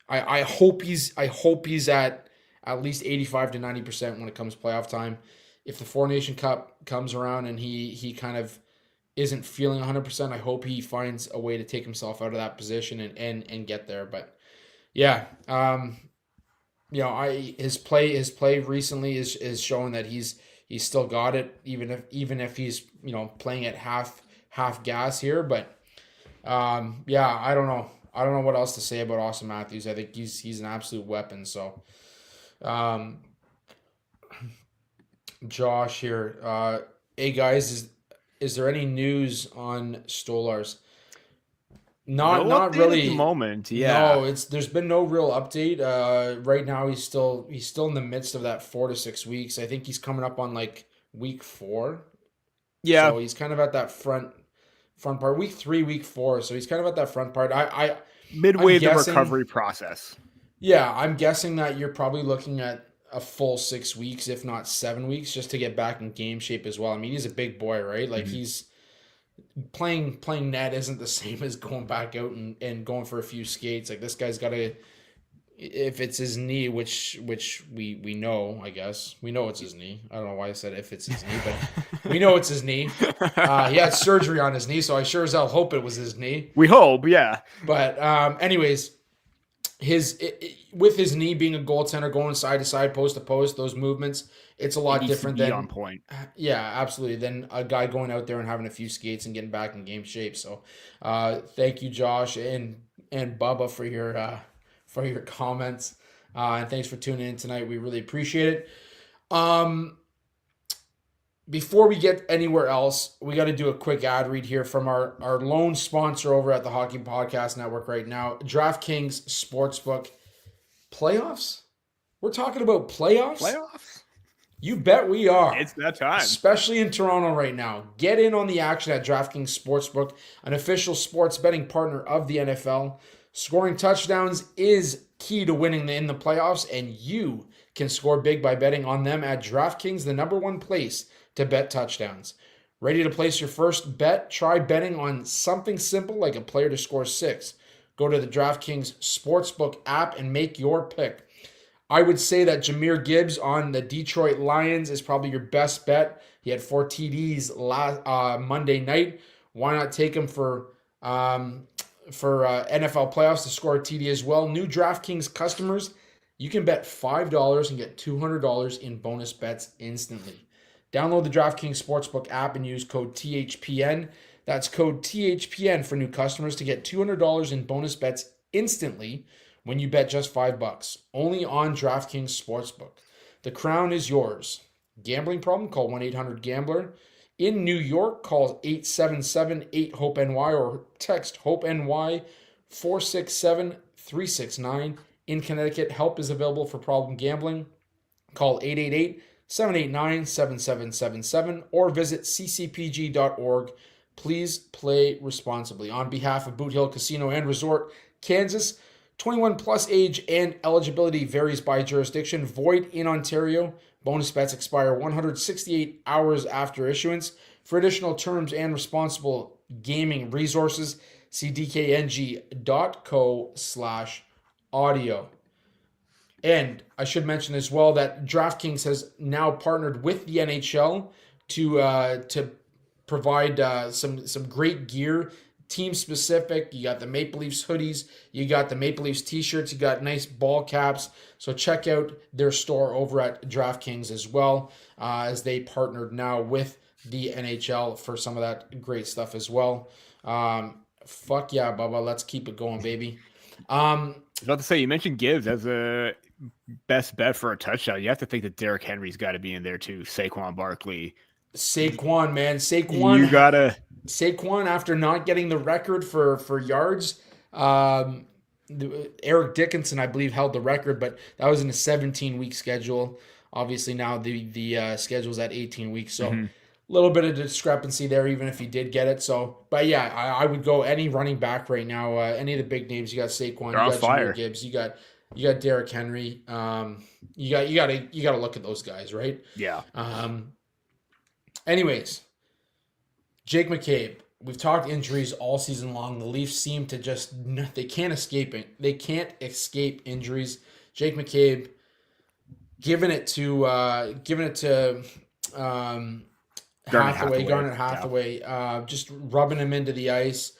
I hope he's at least 85 to 90% when it comes to playoff time. If the Four Nation Cup comes around and he kind of isn't feeling 100%, I hope he finds a way to take himself out of that position and get there. But yeah, his play recently is showing that he's still got it, even if he's playing at half gas here. But yeah, I don't know what else to say about Auston Matthews. I think he's an absolute weapon. So, Josh here, hey guys, is there any news on Stolarz? Not really at the moment. Yeah. No, there's been no real update. Right now he's still in the midst of that 4 to 6 weeks. I think he's coming up on like week 4. Yeah. So he's kind of at that front part. Week 3, week 4. So he's kind of at that front part. Midway the recovery process. Yeah, I'm guessing that you're probably looking at a full 6 weeks, if not 7 weeks, just to get back in game shape as well. I mean, he's a big boy, right? Like he's playing net isn't the same as going back out and going for a few skates. Like this guy's got to, if it's his knee, which we know, I guess we know it's his knee. I don't know why I said if it's his knee, but we know it's his knee. He had surgery on his knee, so I sure as hell hope it was his knee. We hope, yeah. But anyways, with his knee being a goaltender, going side to side, post to post, those movements, it's a lot different than on point. Yeah, absolutely. Than a guy going out there and having a few skates and getting back in game shape. So, thank you, Josh and Bubba for your comments, and thanks for tuning in tonight. We really appreciate it. Before we get anywhere else, we got to do a quick ad read here from our lone sponsor over at the Hockey Podcast Network right now, DraftKings Sportsbook. Playoffs? We're talking about playoffs? Playoffs? You bet we are. It's that time. Especially in Toronto right now. Get in on the action at DraftKings Sportsbook, an official sports betting partner of the NFL. Scoring touchdowns is key to winning in the playoffs, and you can score big by betting on them at DraftKings, the #1 place to bet touchdowns. Ready to place your first bet? Try betting on something simple like a player to score 6. Go to the DraftKings Sportsbook app and make your pick. I would say that Jahmyr Gibbs on the Detroit Lions is probably your best bet. He had 4 TDs Monday night. Why not take him for NFL playoffs to score a TD as well? New DraftKings customers, you can bet $5 and get $200 in bonus bets instantly. Download the DraftKings Sportsbook app and use code THPN. That's code THPN for new customers to get $200 in bonus bets instantly when you bet just $5. Only on DraftKings Sportsbook. The crown is yours. Gambling problem? Call 1-800-GAMBLER. In New York, call 877-8-HOPE-NY or text HOPE-NY 467-369. In Connecticut, help is available for problem gambling. Call 888-789-7777 or visit ccpg.org. Please play responsibly. On behalf of Boot Hill Casino and Resort, Kansas, 21 plus age and eligibility varies by jurisdiction. Void in Ontario. Bonus bets expire 168 hours after issuance. For additional terms and responsible gaming resources, see dkng.co/audio. And I should mention as well that DraftKings has now partnered with the NHL to provide some great gear, team specific. You got the Maple Leafs hoodies, you got the Maple Leafs t-shirts, you got nice ball caps. So check out their store over at DraftKings as well, as they partnered now with the NHL for some of that great stuff as well. Fuck yeah, Bubba. Let's keep it going, baby. I was about to say, you mentioned Gibbs as a best bet for a touchdown. You have to think that Derrick Henry's got to be in there too. Saquon Barkley. Saquon, man. Saquon, after not getting the record for yards, Eric Dickinson, I believe, held the record, but that was in a 17-week schedule. Obviously, now the schedule's at 18 weeks, so a little bit of discrepancy there, even if he did get it. So, but yeah, I would go any running back right now. Any of the big names. You got Saquon, you got Jahmyr Gibbs, you got Derrick Henry. You gotta look at those guys, right? Yeah. Anyways, Jake McCabe. We've talked injuries all season long. The Leafs seem to they can't escape it. They can't escape injuries. Jake McCabe giving it to Garnet Hathaway, just rubbing him into the ice.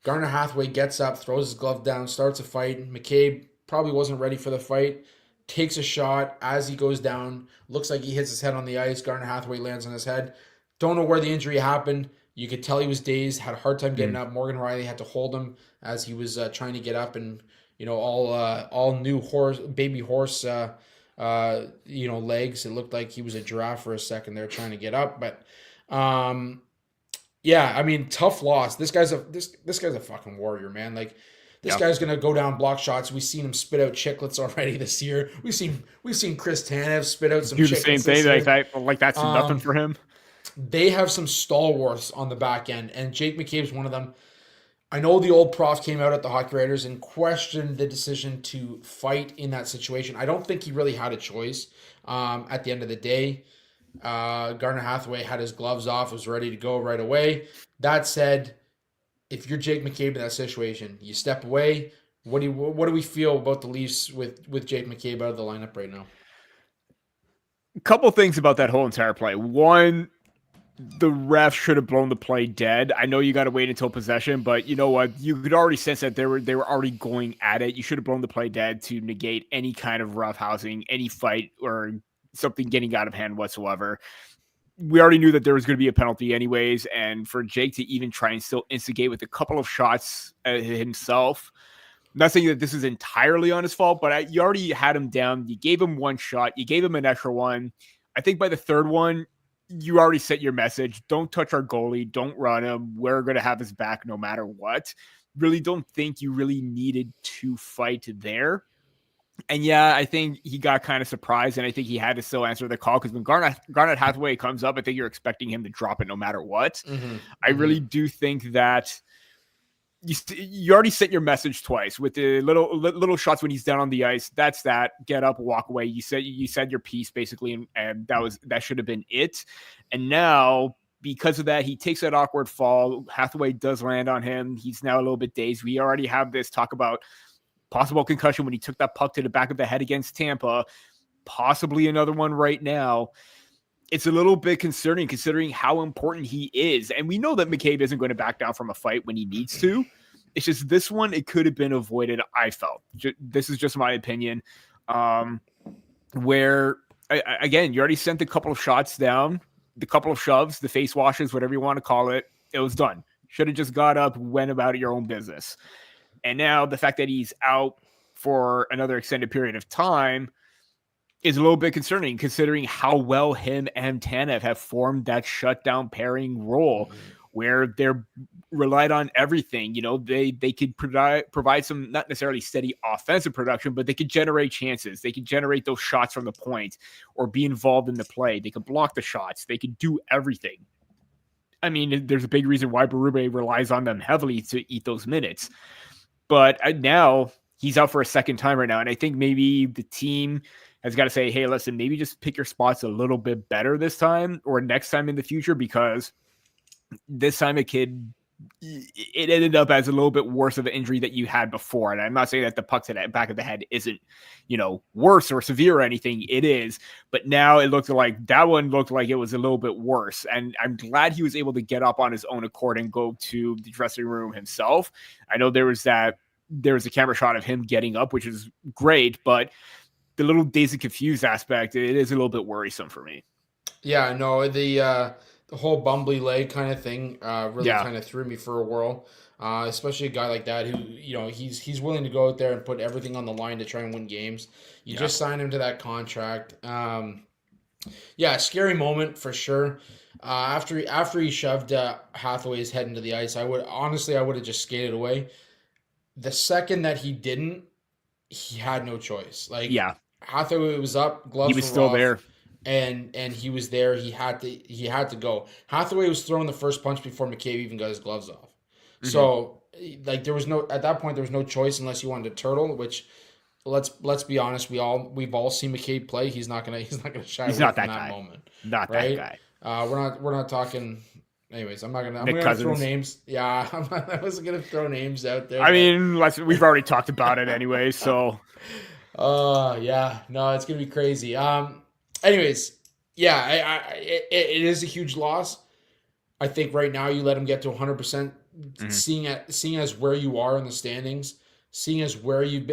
Garnet Hathaway gets up, throws his glove down, starts a fight. McCabe probably wasn't ready for the fight. Takes a shot as he goes down. Looks like he hits his head on the ice. Garnet Hathaway lands on his head. Don't know where the injury happened. You could tell he was dazed, had a hard time getting up. Morgan Riley had to hold him as he was trying to get up, and all new baby horse legs. It looked like he was a giraffe for a second there trying to get up, but yeah, I mean, tough loss. This guy's a fucking warrior, man. Like, this guy's gonna go down block shots. We've seen him spit out chiclets already this year. We've seen Chris Tanev spit out some. Do the same thing. Like that's nothing for him. They have some stalwarts on the back end, and Jake McCabe's one of them. I know the old prof came out at the Hockey Writers and questioned the decision to fight in that situation. I don't think he really had a choice. At the end of the day, Garnet Hathaway had his gloves off, was ready to go right away. That said, if you're Jake McCabe in that situation, you step away. What do we feel about the Leafs with Jake McCabe out of the lineup right now? A couple things about that whole entire play. One, the ref should have blown the play dead. I know you got to wait until possession, but you know what? You could already sense that they were already going at it. You should have blown the play dead to negate any kind of roughhousing, any fight, or something getting out of hand whatsoever. We already knew that there was going to be a penalty anyways, and for Jake to even try and still instigate with a couple of shots himself, I'm not saying that this is entirely on his fault, but you already had him down. You gave him one shot. You gave him an extra one. I think by the third one, you already sent your message. Don't touch our goalie. Don't run him. We're going to have his back no matter what. Really don't think you really needed to fight there. And yeah, I think he got kind of surprised, and I think he had to still answer the call because when Garnet Hathaway comes up, I think you're expecting him to drop it no matter what. I really do think that you already sent your message twice with the little shots when he's down on the ice. That's that. Get up, walk away. You said your piece basically, and that should have been it. And now, because of that, he takes that awkward fall. Hathaway does land on him. He's now a little bit dazed. We already have this talk about possible concussion when he took that puck to the back of the head against Tampa. Possibly another one right now. It's a little bit concerning considering how important he is. And we know that McCabe isn't going to back down from a fight when he needs to. It's just this one, it could have been avoided, I felt. This is just my opinion. Where, again, you already sent a couple of shots down, the couple of shoves, the face washes, whatever you want to call it. It was done. Should have just got up, went about your own business. And now the fact that he's out for another extended period of time is a little bit concerning considering how well him and Tanev have formed that shutdown pairing role where they're relied on everything. You know, they could provide some, not necessarily steady offensive production, but they could generate chances. They could generate those shots from the point or be involved in the play. They could block the shots. They could do everything. I mean, there's a big reason why Berube relies on them heavily to eat those minutes. But now he's out for a second time right now. And I think maybe the team has got to say, hey, listen, maybe just pick your spots a little bit better this time or next time in the future, because this time it ended up as a little bit worse of an injury that you had before. And I'm not saying that the puck to the back of the head isn't, worse or severe or anything. It is. But now it looked like that one looked like it was a little bit worse. And I'm glad he was able to get up on his own accord and go to the dressing room himself. I know there was a camera shot of him getting up, which is great, but the little dazed and confused aspect, it is a little bit worrisome for me. Yeah, no, the the whole bumbly leg kind of thing really Yeah. kind of threw me for a whirl. Especially a guy like that who, he's willing to go out there and put everything on the line to try and win games. You just signed him to that contract. Yeah, scary moment for sure. After he shoved Hathaway's head into the ice, I would have just skated away. The second that he didn't, he had no choice. Like Yeah. Hathaway was up, gloves He was were still off, there. and he was there. He had to go. Hathaway was throwing the first punch before McCabe even got his gloves off. Mm-hmm. So like there was no, at that point there was no choice unless you wanted to turtle, which let's be honest, we've all seen McCabe play. He's not gonna shy away from that moment. Not right? that guy. We're not talking. Anyways, I'm Nick gonna Cousins. throw names. Yeah, I wasn't gonna throw names out there. I mean, we've already talked about it anyway, so. Yeah, no, it's gonna be crazy. Anyways, yeah, it is a huge loss. I think right now you let him get to 100%. Seeing as where you are in the standings, seeing as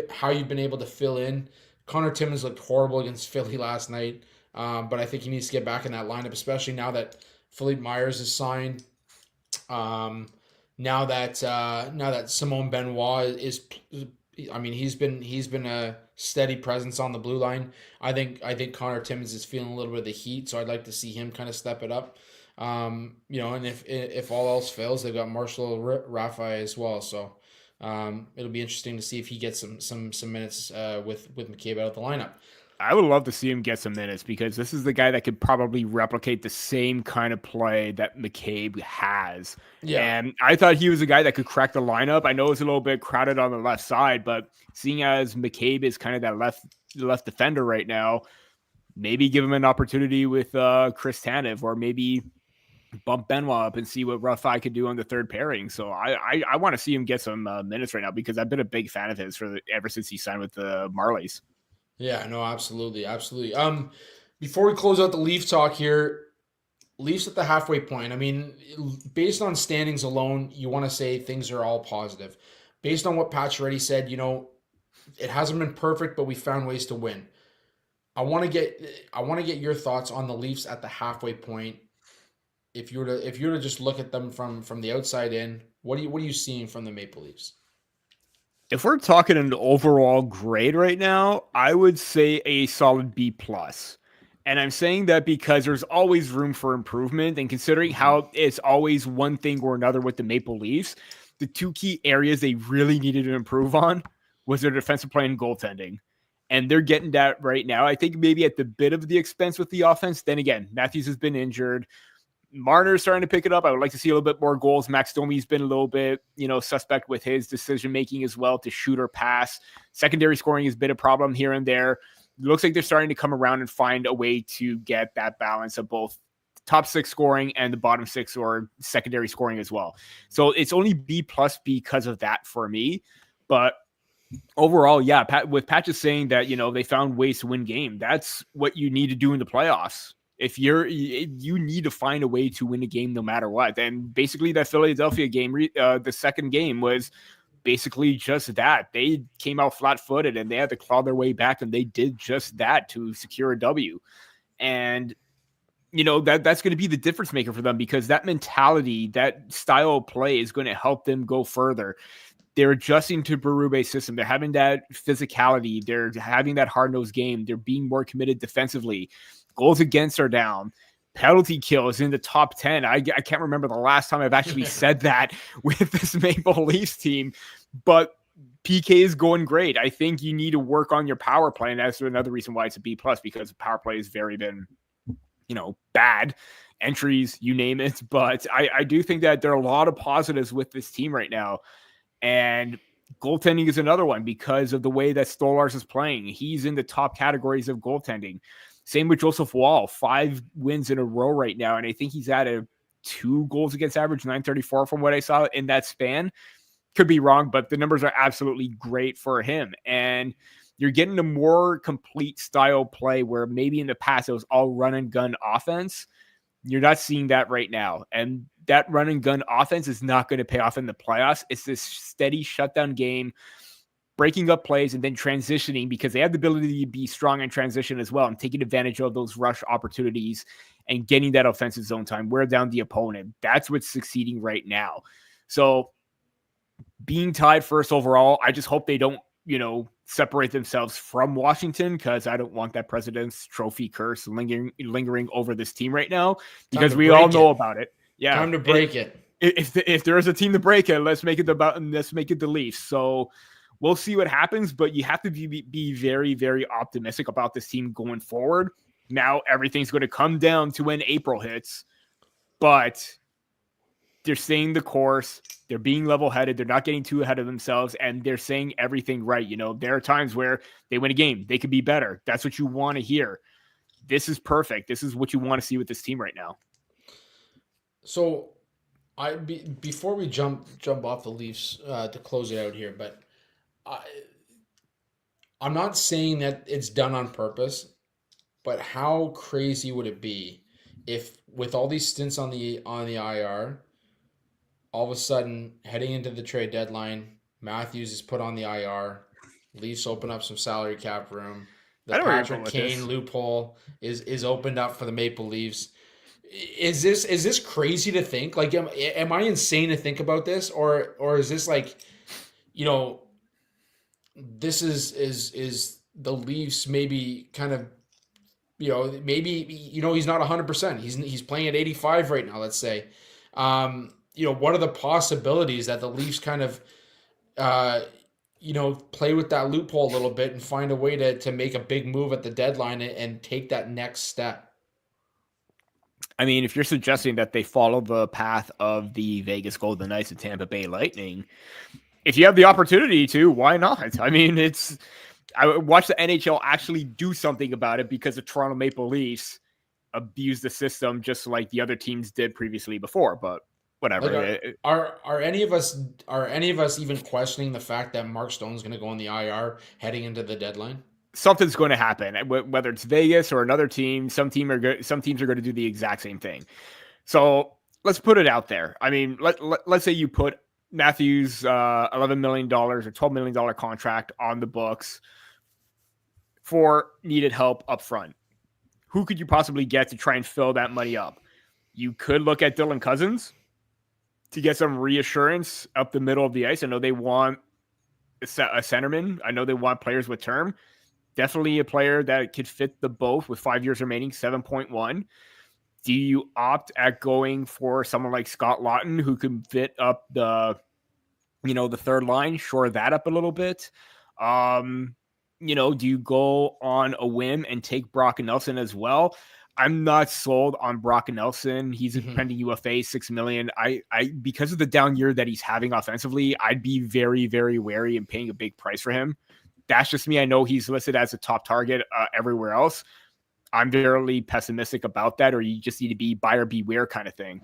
how you've been able to fill in. Connor Timmins looked horrible against Philly last night, but I think he needs to get back in that lineup, especially now that Philippe Myers is signed. Now that Simone Benoit is, I mean, he's been a steady presence on the blue line. I think Connor Timmins is feeling a little bit of the heat, so I'd like to see him kind of step it up. And if all else fails, they've got Marshall Raffai as well. So it'll be interesting to see if he gets some minutes with McCabe out of the lineup. I would love to see him get some minutes because this is the guy that could probably replicate the same kind of play that McCabe has. Yeah. And I thought he was a guy that could crack the lineup. I know it's a little bit crowded on the left side, but seeing as McCabe is kind of that left defender right now, maybe give him an opportunity with Chris Tanev, or maybe bump Benoit up and see what Raffai could do on the third pairing. So I want to see him get some minutes right now because I've been a big fan of his ever since he signed with the Marlies. Yeah, no, absolutely. Before we close out the Leaf talk here, Leafs at the halfway point. I mean, based on standings alone, you want to say things are all positive. Based on what Pacioretty said, it hasn't been perfect, but we found ways to win. I want to get your thoughts on the Leafs at the halfway point. If you were to just look at them from the outside in, what are you seeing from the Maple Leafs? If we're talking an overall grade right now, I would say a solid B+. And I'm saying that because there's always room for improvement, and considering how it's always one thing or another with the Maple Leafs, the two key areas they really needed to improve on was their defensive play and goaltending. And they're getting that right now. I think maybe at the bit of the expense with the offense. Then again, Matthews has been injured. Marner's starting to pick it up. I would like to see a little bit more goals. Max Domi's been a little bit, suspect with his decision-making as well to shoot or pass. Secondary scoring has been a problem here and there. It looks like they're starting to come around and find a way to get that balance of both top six scoring and the bottom six or secondary scoring as well. So it's only B+ because of that for me. But overall, yeah, with Patches saying that, they found ways to win game, that's what you need to do in the playoffs. If you need to find a way to win a game no matter what. And basically that Philadelphia game, the second game was basically just that. They came out flat-footed and they had to claw their way back, and they did just that to secure a W. And that's going to be the difference maker for them, because that mentality, that style of play is going to help them go further. They're adjusting to Berube's system. They're having that physicality. They're having that hard-nosed game. They're being more committed defensively. Goals against are down. Penalty kill is in the top 10. I can't remember the last time I've actually said that with this Maple Leafs team, but PK is going great. I think you need to work on your power play, and that's another reason why it's a B+, because the power play has very been, bad. Entries, you name it. But I do think that there are a lot of positives with this team right now. And goaltending is another one because of the way that Stolarz is playing. He's in the top categories of goaltending. Same with Joseph Wall, 5 wins in a row right now. And I think he's at a 2 goals against average, 934 from what I saw in that span. Could be wrong, but the numbers are absolutely great for him. And you're getting a more complete style play where maybe in the past it was all run and gun offense. You're not seeing that right now. And that run and gun offense is not going to pay off in the playoffs. It's this steady shutdown game. breaking up plays and then transitioning, because they have the ability to be strong in transition as well and taking advantage of those rush opportunities and getting that offensive zone time, wear down the opponent. That's what's succeeding right now. So being tied first overall, I just hope they don't, separate themselves from Washington, because I don't want that President's Trophy curse lingering over this team right now, because we all know about it. Yeah. Time to break it. If there is a team to break it, let's make it the Leafs. So we'll see what happens, but you have to be very, very optimistic about this team going forward. Now everything's going to come down to when April hits, but they're staying the course. They're being level-headed. They're not getting too ahead of themselves, and they're saying everything right. There are times where they win a game. They could be better. That's what you want to hear. This is perfect. This is what you want to see with this team right now. So before we jump off the Leafs to close it out here, but I'm not saying that it's done on purpose, but how crazy would it be if, with all these stints on the IR, all of a sudden heading into the trade deadline, Matthews is put on the IR, Leafs open up some salary cap room, the Patrick Kane loophole is opened up for the Maple Leafs. Is this crazy to think? Like, am I insane to think about this, or is this like, this is the Leafs maybe kind of, maybe he's not 100%. He's playing at 85 right now. Let's say, what are the possibilities that the Leafs kind of, play with that loophole a little bit and find a way to make a big move at the deadline and take that next step? I mean, if you're suggesting that they follow the path of the Vegas Golden Knights and Tampa Bay Lightning, if you have the opportunity to, why not? I mean, I watched the NHL actually do something about it, because the Toronto Maple Leafs abused the system just like the other teams did previously before, but whatever. Are any of us even questioning the fact that Mark Stone's going to go on the IR heading into the deadline? Something's going to happen, whether it's Vegas or another team. Some teams are going to do the exact same thing. So let's put it out there. I mean, let's say you put Matthews $11 million or $12 million contract on the books for needed help up front. Who could you possibly get to try and fill that money up? You could look at Dylan Cousins to get some reassurance up the middle of the ice. I know they want a centerman. I know they want players with term. Definitely a player that could fit the both with 5 years remaining, 7.1. Do you opt at going for someone like Scott Lawton, who can fit up the third line, shore that up a little bit? Do you go on a whim and take Brock Nelson as well? I'm not sold on Brock Nelson. He's a pending UFA, $6 million. I because of the down year that he's having offensively, I'd be very, very wary in paying a big price for him. That's just me. I know he's listed as a top target everywhere else. I'm very pessimistic about that, or you just need to be buyer beware kind of thing.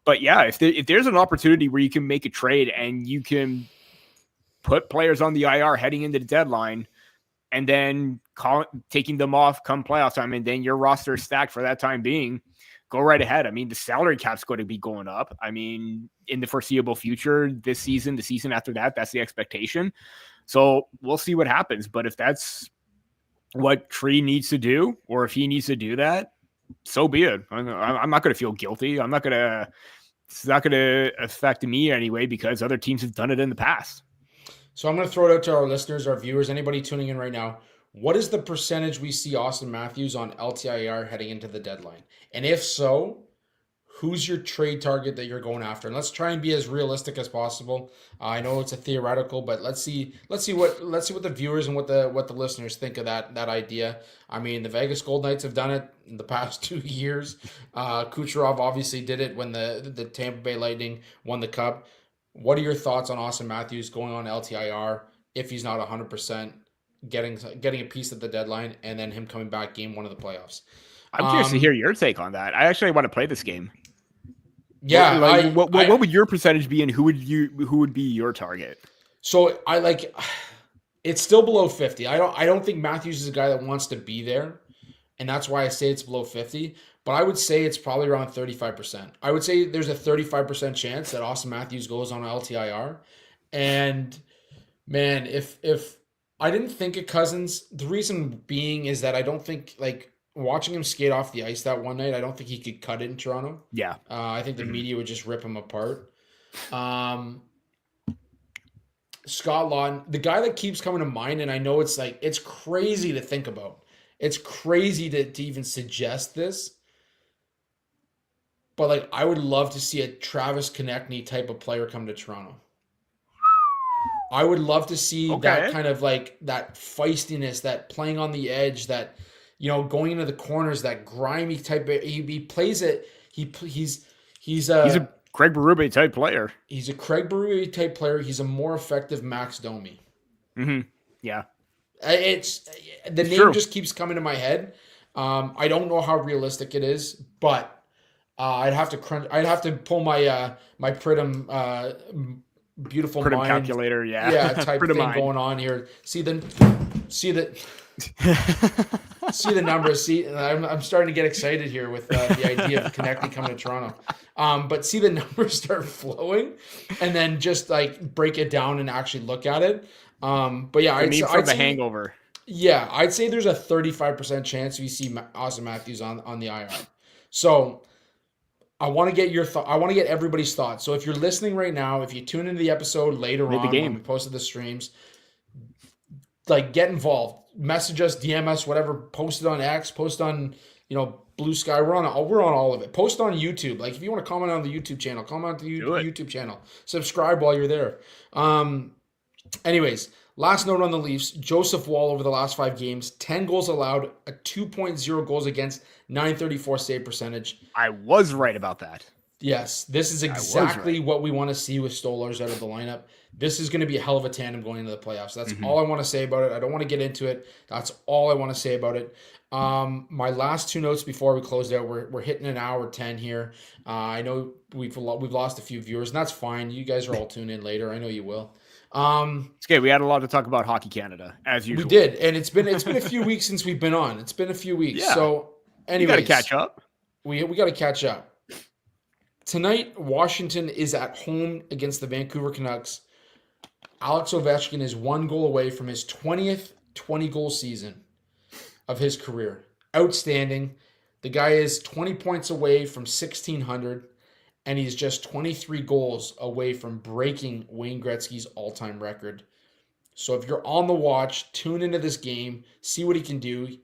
But yeah, if there's an opportunity where you can make a trade and you can put players on the IR heading into the deadline, and then taking them off come playoff time, and then your roster is stacked for that time being, go right ahead. I mean, the salary cap's going to be going up. I mean, in the foreseeable future, this season, the season after that, that's the expectation. So we'll see what happens. But if that's what Tree needs to do, or if he needs to do that, so be it. I'm not going to feel guilty. It's not going to affect me anyway, because other teams have done it in the past. So I'm going to throw it out to our listeners, our viewers, anybody tuning in right now. What is the percentage we see Auston Matthews on LTIR heading into the deadline? And if so, who's your trade target that you're going after? And let's try and be as realistic as possible. I know it's a theoretical, but let's see what the viewers and what the listeners think of that idea. I mean, the Vegas Golden Knights have done it in the past 2 years. Kucherov obviously did it when the Tampa Bay Lightning won the Cup. What are your thoughts on Auston Matthews going on LTIR if he's not 100%, getting a piece at the deadline, and then him coming back game one of the playoffs? I'm curious to hear your take on that. I actually want to play this game. Yeah, what would your percentage be, and who would be your target? So it's still below 50. I don't think Matthews is a guy that wants to be there, and that's why I say it's below 50. But I would say it's probably around 35%. I would say there's a 35% chance that Auston Matthews goes on LTIR, and Man, if I didn't think of Cousins, the reason being is that I don't think like watching him skate off the ice that one night, I don't think he could cut it in Toronto. Yeah. I think the media would just rip him apart. Um, Scott Lawton, the guy that keeps coming to mind, and I know it's like it's crazy to think about. It's crazy to even suggest this. But like I would love to see a Travis Konechny type of player come to Toronto. I would love to see that kind of like that feistiness, that playing on the edge, that going into the corners, that grimy type of he plays it. He's a Craig Berube type player. He's a Craig Berube type player. He's a more effective Max Domi. Yeah. It's name true. Just keeps coming to my head. I don't know how realistic it is, but I'd have to pull my my Pritam beautiful Pritam mind calculator, type thing going on here. See the numbers. See, I'm starting to get excited here with the idea of Konechny coming to Toronto. But see the numbers start flowing, and then just like break it down and actually look at it. But yeah, I'd say Hangover. Yeah, I'd say there's a 35% chance we see Auston Matthews on the IR. So I want to get your thought. I want to get everybody's thoughts. So if you're listening right now, if you tune into the episode later on when we posted the streams, like get involved. Message us, DM us, whatever. Post it on X. Post on Blue Sky. We're on all of it. Post on YouTube. Like if you want to comment on the YouTube channel, comment on the YouTube channel. Subscribe while you're there. Anyways, last note on the Leafs. Joseph Woll over the last 5 games, 10 goals allowed, a 2.0 goals against, 934 save percentage. I was right about that. Yes, this is exactly what we want to see with Stolarz out of the lineup. This is going to be a hell of a tandem going into the playoffs. That's all I want to say about it. I don't want to get into it. That's all I want to say about it. My last 2 notes before we closed out. We're hitting an hour 10 here. I know we've lost a few viewers, and that's fine. You guys are all tuned in later. I know you will. It's good. We had a lot to talk about Hockey Canada as usual. We did, and it's been a few weeks since we've been on. It's been a few weeks. Yeah. So, anyways, we got to catch up. We got to catch up. Tonight, Washington is at home against the Vancouver Canucks. Alex Ovechkin is 1 goal away from his 20th 20-goal season of his career. Outstanding. The guy is 20 points away from 1,600, and he's just 23 goals away from breaking Wayne Gretzky's all-time record. So if you're on the watch, tune into this game, see what he can do.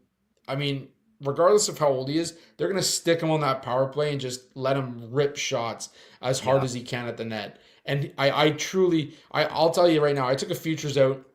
I mean, regardless of how old he is, they're going to stick him on that power play and just let him rip shots as hard as he can at the net. And I'll tell you right now, I took a futures out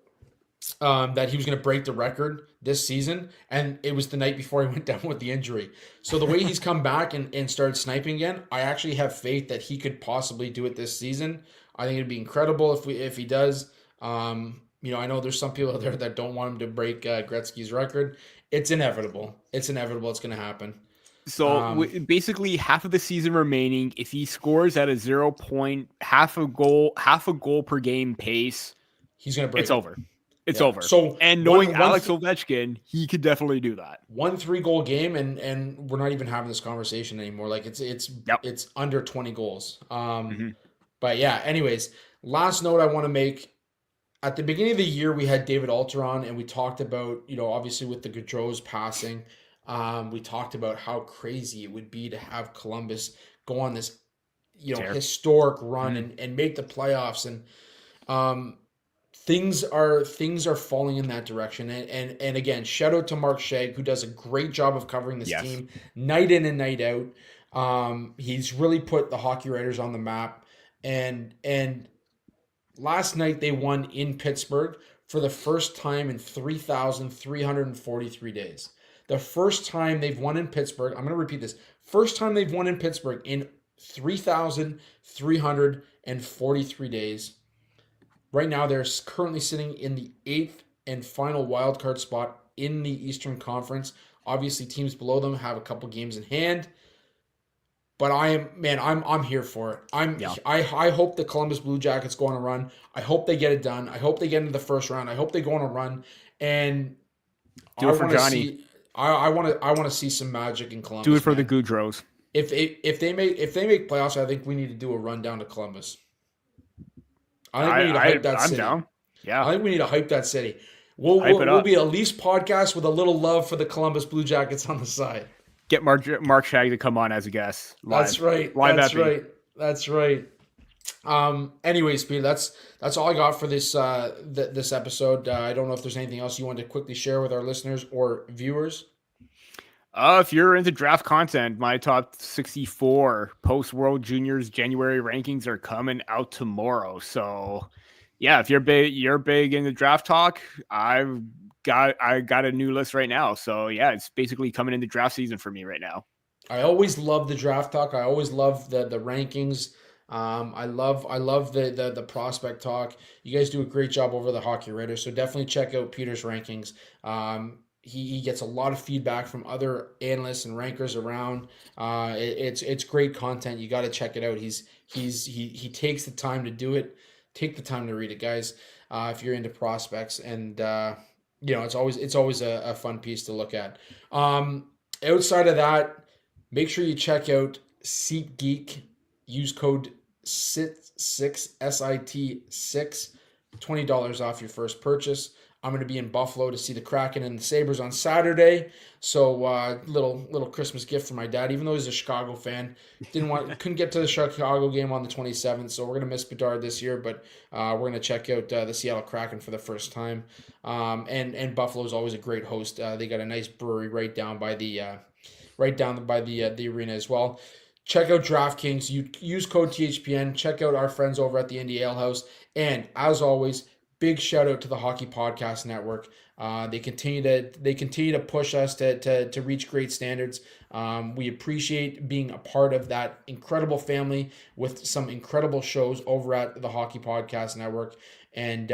that he was going to break the record this season, and it was the night before he went down with the injury. So the way he's come back and started sniping again, I actually have faith that he could possibly do it this season. I think it'd be incredible if he does. I know there's some people out there that don't want him to break Gretzky's record. It's inevitable. It's inevitable. It's going to happen. So basically, half of the season remaining. If he scores at a half a goal per game pace, he's going to break. It's over. It's over. So, and knowing Alex Ovechkin, he could definitely do that. 1 3-goal game, and we're not even having this conversation anymore. Like it's under 20 goals. But yeah. Anyways, last note I want to make. At the beginning of the year, we had David Alter on, and we talked about, obviously with the Gaudreau's passing, we talked about how crazy it would be to have Columbus go on this, historic run and make the playoffs. And things are falling in that direction. And again, shout out to Mark Shegg, who does a great job of covering this team night in and night out. He's really put the Hockey Writers on the map. And last night they won in Pittsburgh for the first time in 3,343 days. The first time they've won in Pittsburgh, I'm going to repeat this. First time they've won in Pittsburgh in 3,343 days. Right now, they're currently sitting in the 8th and final wildcard spot in the Eastern Conference. Obviously, teams below them have a couple games in hand. But I'm here for it. I hope the Columbus Blue Jackets go on a run. I hope they get it done. I hope they get into the first round. I hope they go on a run. And do it for Johnny. I want to see some magic in Columbus. Do it for the Gaudreaus. If they make playoffs, I think we need to do a run down to Columbus. I think we need to hype that city. I'm down. Yeah. I think we need to hype that city. Hype it We'll up. be a Leafs podcast with a little love for the Columbus Blue Jackets on the side. Get Mark Shaggy to come on as a guest. Live. That's right. Live That's epi. right. That's right. Anyways, Peter, that's all I got for this this episode. I don't know if there's anything else you want to quickly share with our listeners or viewers. If you're into draft content, my top 64 post World Juniors January rankings are coming out tomorrow. So, yeah, if you're big into draft talk, I got a new list right now. So yeah, it's basically coming into draft season for me right now. I always love the draft talk. I always love the rankings. I love the prospect talk. You guys do a great job over the Hockey Writers, so definitely check out Peter's rankings. He gets a lot of feedback from other analysts and rankers around. It's great content. You got to check it out. He takes the time to do it. Take the time to read it, guys. If you're into prospects, and it's always a fun piece to look at. Outside of that, make sure you check out SeatGeek. Use code SIT6 SIT6, $20 off your first purchase. I'm going to be in Buffalo to see the Kraken and the Sabres on Saturday. So little Christmas gift for my dad, even though he's a Chicago fan. Couldn't get to the Chicago game on the 27th, so we're going to miss Bedard this year, but we're going to check out the Seattle Kraken for the first time. And Buffalo is always a great host. They got a nice brewery right down by the arena as well. Check out DraftKings. You use code THPN. Check out our friends over at the Indie Ale House. And as always, big shout out to the Hockey Podcast Network. They continue to push us to reach great standards. We appreciate being a part of that incredible family with some incredible shows over at the Hockey Podcast Network. And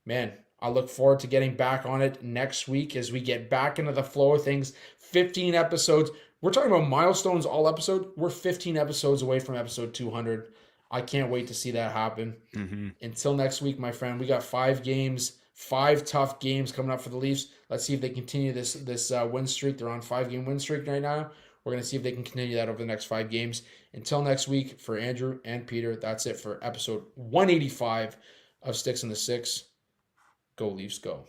man, I look forward to getting back on it next week as we get back into the flow of things. 15 episodes. We're talking about milestones all episode. We're 15 episodes away from episode 200. I can't wait to see that happen. Mm-hmm. Until next week, my friend, we got 5 tough games coming up for the Leafs. Let's see if they continue this win streak. They're on 5-game win streak right now. We're going to see if they can continue that over the next 5 games. Until next week, for Andrew and Peter, that's it for episode 185 of Sticks in the Six. Go Leafs, go.